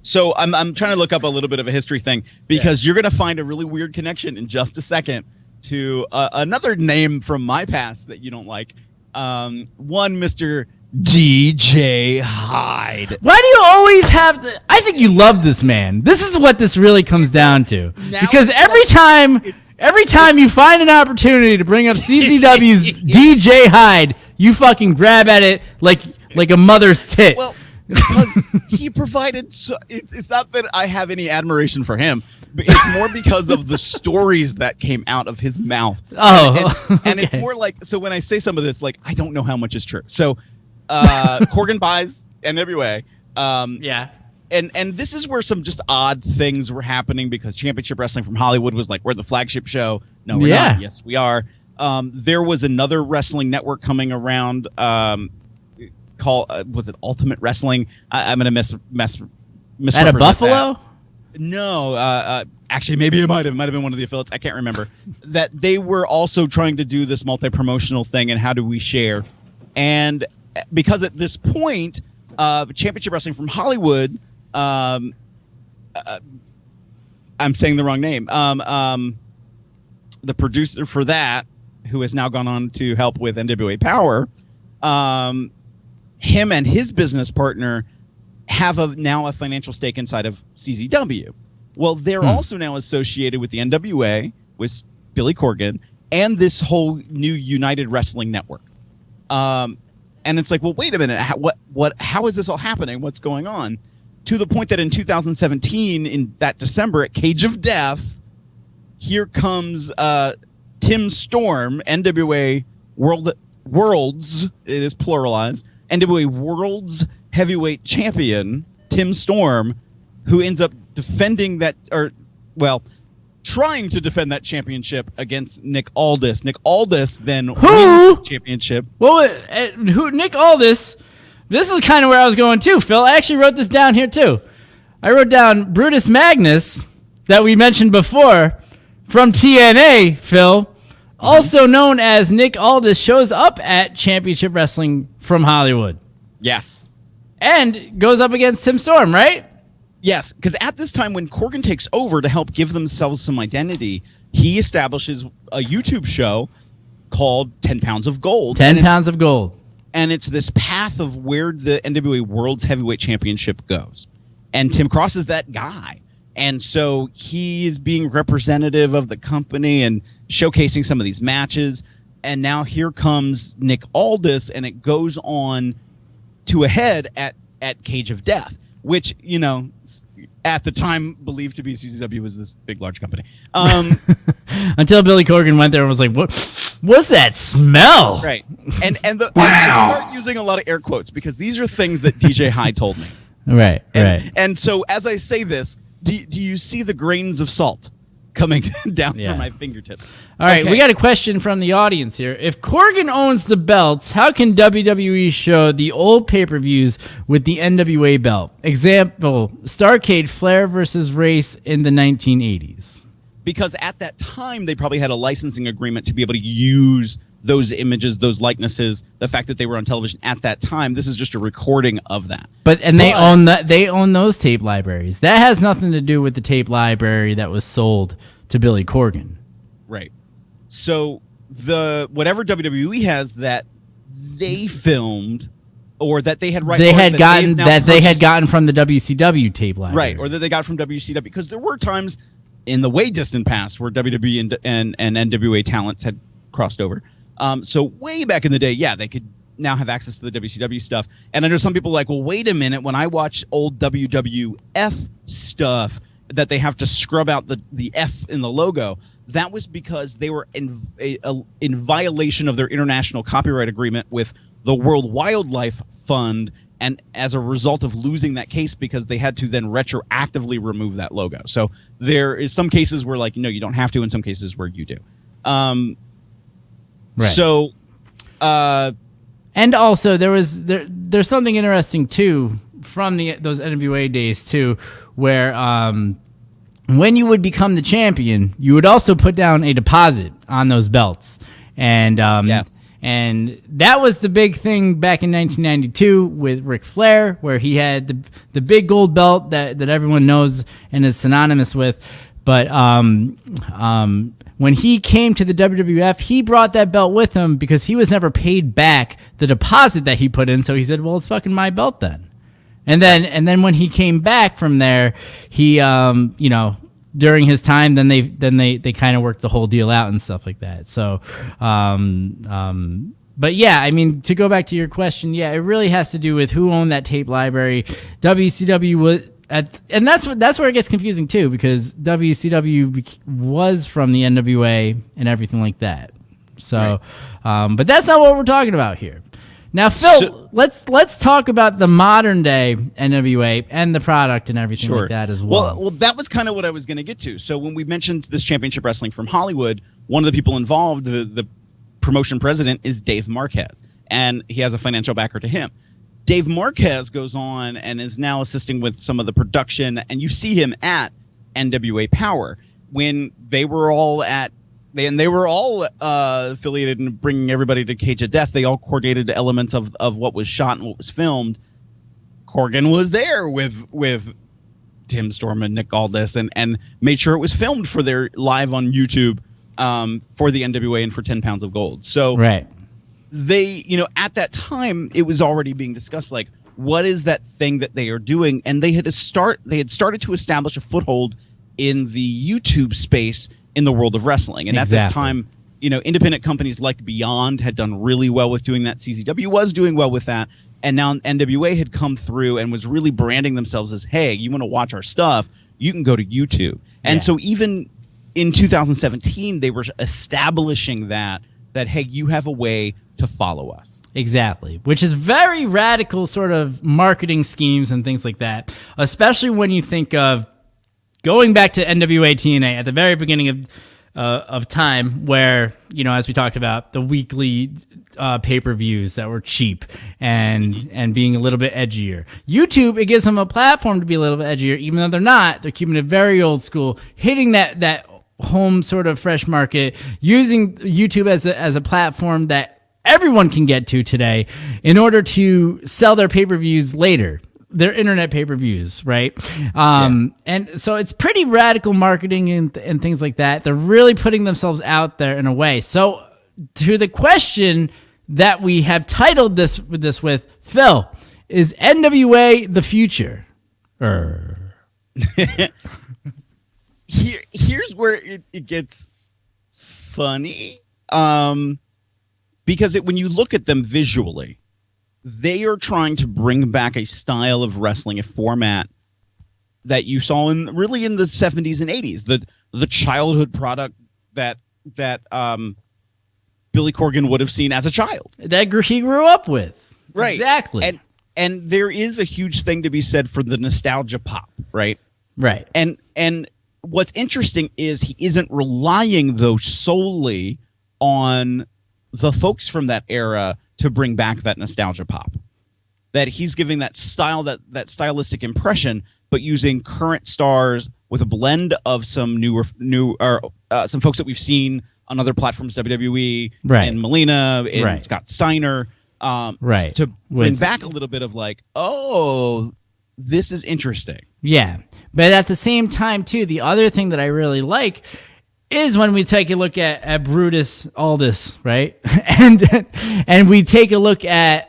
So I'm trying to look up a little bit of a history thing because you're going to find a really weird connection in just a second to another name from my past that you don't like. One Mr. DJ Hyde. Why do you always have to? I think you love this man. This is what this really comes down to. Because every time you find an opportunity to bring up CZW's DJ Hyde, you fucking grab at it like a mother's tit. Well, because he provided. It's not that I have any admiration for him, but it's more because of the stories that came out of his mouth. Oh, and it's more like, so when I say some of this, like, I don't know how much is true. So Corgan buys NWA. Yeah. And this is where some just odd things were happening because Championship Wrestling from Hollywood was like, we're the flagship show. No, we're not. Yes, we are. There was another wrestling network coming around called, was it Ultimate Wrestling? I'm going to misrepresent At a Buffalo? That. No, actually, maybe it might have been one of the affiliates. I can't remember. That they were also trying to do this multi-promotional thing and how do we share. And because at this point, Championship Wrestling from Hollywood, I'm saying the wrong name. The producer for that, who has now gone on to help with NWA Powerrr, him and his business partner have now a financial stake inside of CZW. Well, they're also now associated with the NWA, with Billy Corgan, and this whole new United Wrestling Network. And it's like, well, wait a minute. How is this all happening? What's going on? To the point that in 2017, in that December at Cage of Death, here comes Tim Storm, NWA Worlds, it is pluralized, NWA Worlds Heavyweight Champion, Tim Storm, who ends up defending that, trying to defend that championship against Nick Aldis. Nick Aldis then wins the championship. Well, who? Nick Aldis. This is kind of where I was going too, Phil. I actually wrote this down here too. I wrote down Brutus Magnus that we mentioned before from TNA, Phil, also known as Nick Aldis, shows up at Championship Wrestling from Hollywood. Yes. And goes up against Tim Storm, right? Yes, because at this time when Corgan takes over to help give themselves some identity, he establishes a YouTube show called 10 Pounds of Gold. 10 Pounds of Gold. And it's this path of where the NWA World's Heavyweight Championship goes. And Tim Cross is that guy. And so he is being representative of the company and showcasing some of these matches. And now here comes Nick Aldis, and it goes on to a head at Cage of Death, which, you know, at the time believed to be CZW was this big, large company. Until Billy Corgan went there and was like, what's that smell? Right. And I start using a lot of air quotes because these are things that DJ Hyde told me. Right. And so as I say this, do you see the grains of salt coming down from my fingertips? All right, we got a question from the audience here. If Corgan owns the belts, how can WWE show the old pay-per-views with the NWA belt? Example, Starrcade Flair versus Race in the 1980s. Because at that time, they probably had a licensing agreement to be able to use those images, those likenesses, the fact that they were on television at that time. This is just a recording of that. But they own that. They own those tape libraries. That has nothing to do with the tape library that was sold to Billy Corgan. Right. So whatever WWE has, that they filmed or that they had gotten from the WCW tape library. Right, or that they got from WCW, because there were times in the way distant past where WWE and NWA talents had crossed over. So way back in the day, yeah, they could now have access to the WCW stuff. And I know some people are like, well, wait a minute, when I watch old WWF stuff that they have to scrub out the F in the logo, that was because they were in violation of their international copyright agreement with the World Wildlife Fund, and as a result of losing that case, because they had to then retroactively remove that logo. So there is some cases where, like, no, you don't have to, and some cases where you do. Right. So, and also there's something interesting too from those NWA days too, where when you would become the champion, you would also put down a deposit on those belts, and yes. And that was the big thing back in 1992 with Ric Flair, where he had the big gold belt that everyone knows and is synonymous with. But when he came to the WWF, he brought that belt with him because he was never paid back the deposit that he put in. So he said, well, it's fucking my belt then. And then when he came back from there, he, during his time, then they kind of worked the whole deal out and stuff like that. So, but yeah, I mean, to go back to your question, yeah, it really has to do with who owned that tape library. WCW was and that's where it gets confusing too, because WCW was from the NWA and everything like that. So, right. But that's not what we're talking about here. Now, Phil, let's talk about the modern day NWA and the product and everything like that as well. Well, that was kind of what I was going to get to. So when we mentioned this Championship Wrestling from Hollywood, one of the people involved, the promotion president, is Dave Marquez, and he has a financial backer to him. Dave Marquez goes on and is now assisting with some of the production, and you see him at NWA Power when they were all affiliated in bringing everybody to Cage of Death. They all coordinated elements of what was shot and what was filmed. Corgan was there with Tim Storm and Nick Aldis and made sure it was filmed for their live on YouTube for the NWA and for 10 Pounds of Gold. So right. They, at that time, it was already being discussed, like, what is that thing that they are doing? And they had started to establish a foothold in the YouTube space in the world of wrestling. And exactly. At this time, independent companies like Beyond had done really well with doing that. CZW was doing well with that. And now NWA had come through and was really branding themselves as, hey, you want to watch our stuff, you can go to YouTube. And so even in 2017, they were establishing that, hey, you have a way to follow us. Exactly, which is very radical sort of marketing schemes and things like that, especially when you think of going back to NWA TNA at the very beginning of time, where, as we talked about, the weekly pay-per-views that were cheap and being a little bit edgier. YouTube, it gives them a platform to be a little bit edgier, even though they're not. They're keeping it very old school, hitting that home sort of fresh market, using YouTube as a platform that everyone can get to today in order to sell their pay-per-views later, their internet pay-per-views, right? And so it's pretty radical marketing and things like that. They're really putting themselves out there in a way. So to the question that we have titled this with, Phil, is NWA the future? Here's where it gets funny, because when you look at them visually, they are trying to bring back a style of wrestling, a format that you saw in the 70s and 80s, the childhood product that Billy Corgan would have seen as a child, that he grew up with. Right, exactly. And there is a huge thing to be said for the nostalgia pop, right? Right. And what's interesting is he isn't relying, though, solely on the folks from that era to bring back that nostalgia pop. That he's giving that style, that stylistic impression, but using current stars with a blend of some some folks that we've seen on other platforms, WWE, right. and Melina, and right. Scott Steiner, right. to bring back a little bit of like, oh, this is interesting. Yeah. But at the same time, too, the other thing that I really like is when we take a look at Brutus Aldous, right? and we take a look at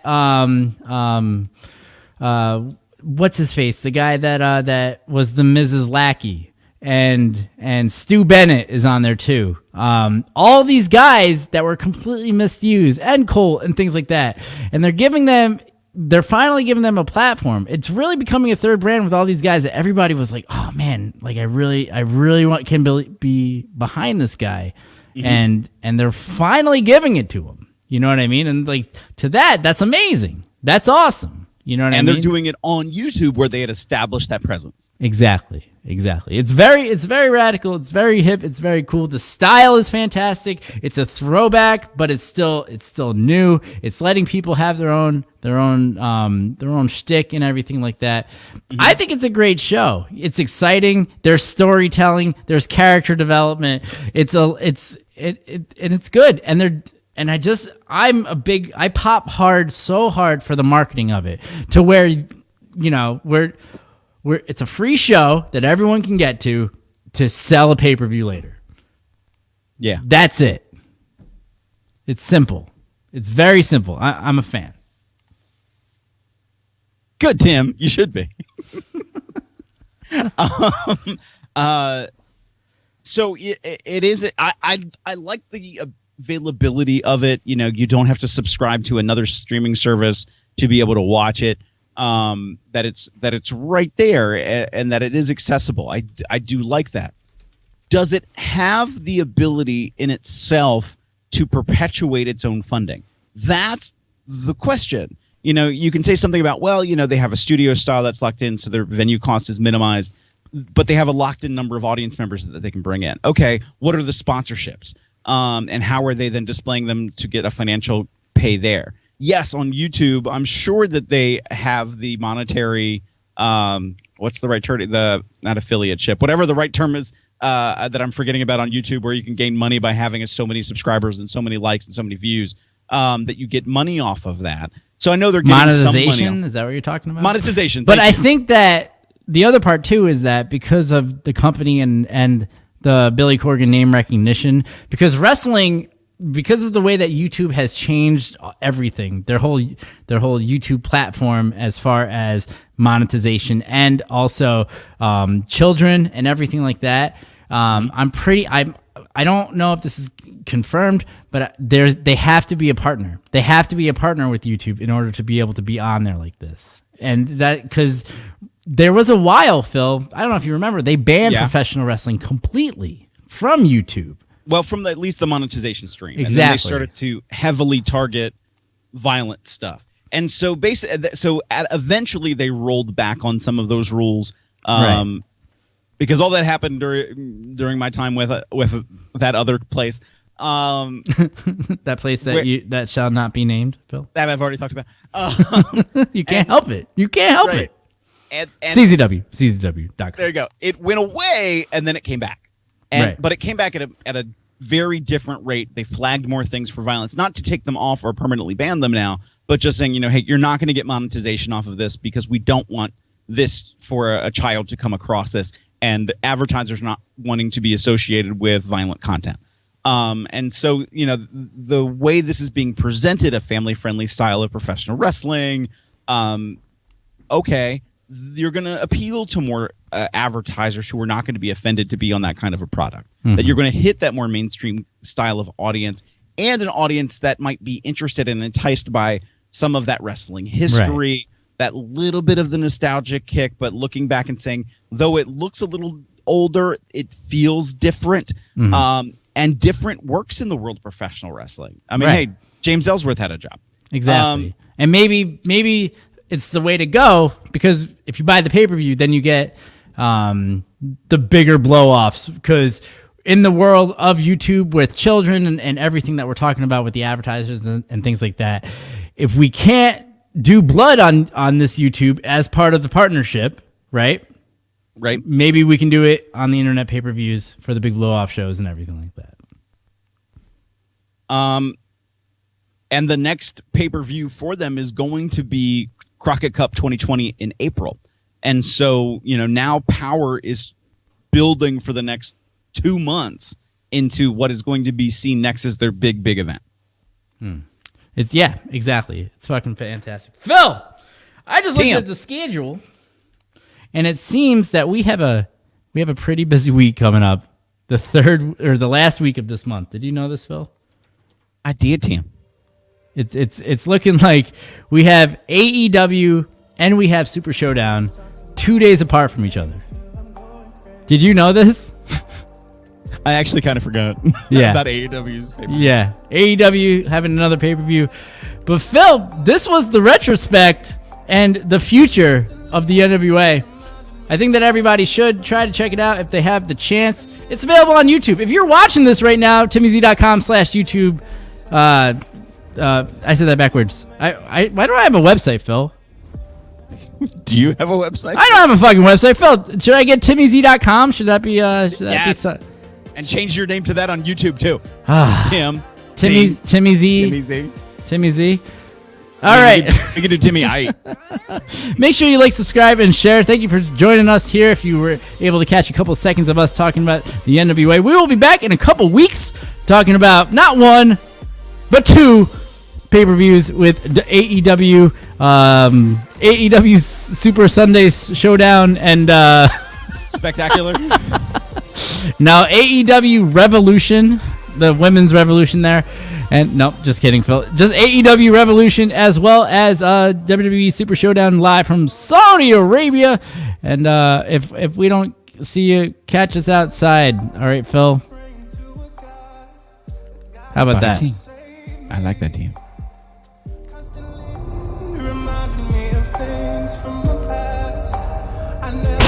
what's his face, the guy that was the Mrs. Lackey, and Stu Bennett is on there too. All these guys that were completely misused, and Colt and things like that, and they're finally giving them a platform. It's really becoming a third brand with all these guys that everybody was like, oh man, like I really can be behind this guy. Mm-hmm. And they're finally giving it to him. You know what I mean? And like that's amazing. That's awesome. You know what I mean? And they're doing it on YouTube where they had established that presence. Exactly. It's very radical. It's very hip. It's very cool. The style is fantastic. It's a throwback, but it's still new. It's letting people have their own shtick and everything like that. Mm-hmm. I think it's a great show. It's exciting. There's storytelling. There's character development. It's good. I pop so hard for the marketing of it to where, it's a free show that everyone can get to sell a pay-per-view later. Yeah. That's it. It's simple. It's very simple. I'm a fan. Good, Tim. You should be. So it is. I like the availability of it. You don't have to subscribe to another streaming service to be able to watch it. That it's right there and that it is accessible. I do like that. Does it have the ability in itself to perpetuate its own funding? That's the question. You can say something about, they have a studio style that's locked in, so their venue cost is minimized, but they have a locked in number of audience members that they can bring in. Okay, what are the sponsorships? And how are they then displaying them to get a financial pay there? Yes, on YouTube, I'm sure that they have the monetary, what's the right term? Not affiliateship, whatever the right term is that I'm forgetting about on YouTube, where you can gain money by having so many subscribers and so many likes and so many views, that you get money off of that. So I know they're getting monetization. Some money. Is that what you're talking about? Monetization. But I think that the other part too is that because of the company and the Billy Corgan name recognition, because wrestling, because of the way that YouTube has changed everything, their whole YouTube platform as far as monetization and also children and everything like that. I don't know if this is confirmed, but they have to be a partner. They have to be a partner with YouTube in order to be able to be on there like this. And that, because there was a while, Phil, I don't know if you remember, they banned professional wrestling completely from YouTube. Well, from at least the monetization stream. Exactly. And then they started to heavily target violent stuff. And so eventually they rolled back on some of those rules. Right. Because all that happened during my time with that other place. That place that shall not be named, Phil. That I've already talked about. You can't help it. You can't help it. And CZW.com. There you go. It went away and then it came back. But it came back at a very different rate. They flagged more things for violence, not to take them off or permanently ban them now, but just saying, hey, you're not going to get monetization off of this because we don't want this for a child to come across this, and advertisers not wanting to be associated with violent content. And so, the way this is being presented, a family-friendly style of professional wrestling, okay, you're going to appeal to more advertisers who are not going to be offended to be on that kind of a product. Mm-hmm. That you're going to hit that more mainstream style of audience, and an audience that might be interested and enticed by some of that wrestling history, that little bit of the nostalgic kick, but looking back and saying, though it looks a little older, it feels different. Mm-hmm. And different works in the world of professional wrestling. I mean, hey, James Ellsworth had a job. Exactly. And maybe it's the way to go, because if you buy the pay-per-view, then you get the bigger blow-offs, because in the world of YouTube with children and everything that we're talking about with the advertisers and things like that, if we can't do blood on this YouTube as part of the partnership, right? Maybe we can do it on the internet pay-per-views for the big blow-off shows and everything like that. And the next pay-per-view for them is going to be Crockett Cup 2020 in April. And so, now Powerrr is building for the next 2 months into what is going to be seen next as their big event. It's exactly. It's fucking fantastic. Phil, I just looked at the schedule, and it seems that we have a pretty busy week coming up. The last week of this month. Did you know this, Phil? I did, Tim. It's looking like we have AEW and we have Super Showdown 2 days apart from each other. Did you know this? I actually kind of forgot about AEW's pay-per-view. Yeah, AEW having another pay-per-view. But Phil, this was the retrospect and the future of the NWA. I think that everybody should try to check it out if they have the chance. It's available on YouTube. If you're watching this right now, TimmyZ.com/YouTube. I said that backwards. Why do I have a website, Phil? Do you have a website? I don't have a fucking website, Phil. Should I get TimmyZ.com? Should that be? Yes. And change your name to that on YouTube too. Timmy Z. All right. We can do Timmy I. Make sure you like, subscribe, and share. Thank you for joining us here. If you were able to catch a couple seconds of us talking about the NWA, we will be back in a couple weeks talking about not one, but two pay-per-views with AEW, AEW Super Sunday Showdown, and Spectacular. Now AEW Revolution, the women's revolution there. And nope, just kidding, Phil. Just AEW Revolution, as well as WWE Super Showdown live from Saudi Arabia. And if we don't see you, catch us outside. All right, Phil. How about that? Team. I like that team. You reminded me of things from my past. I never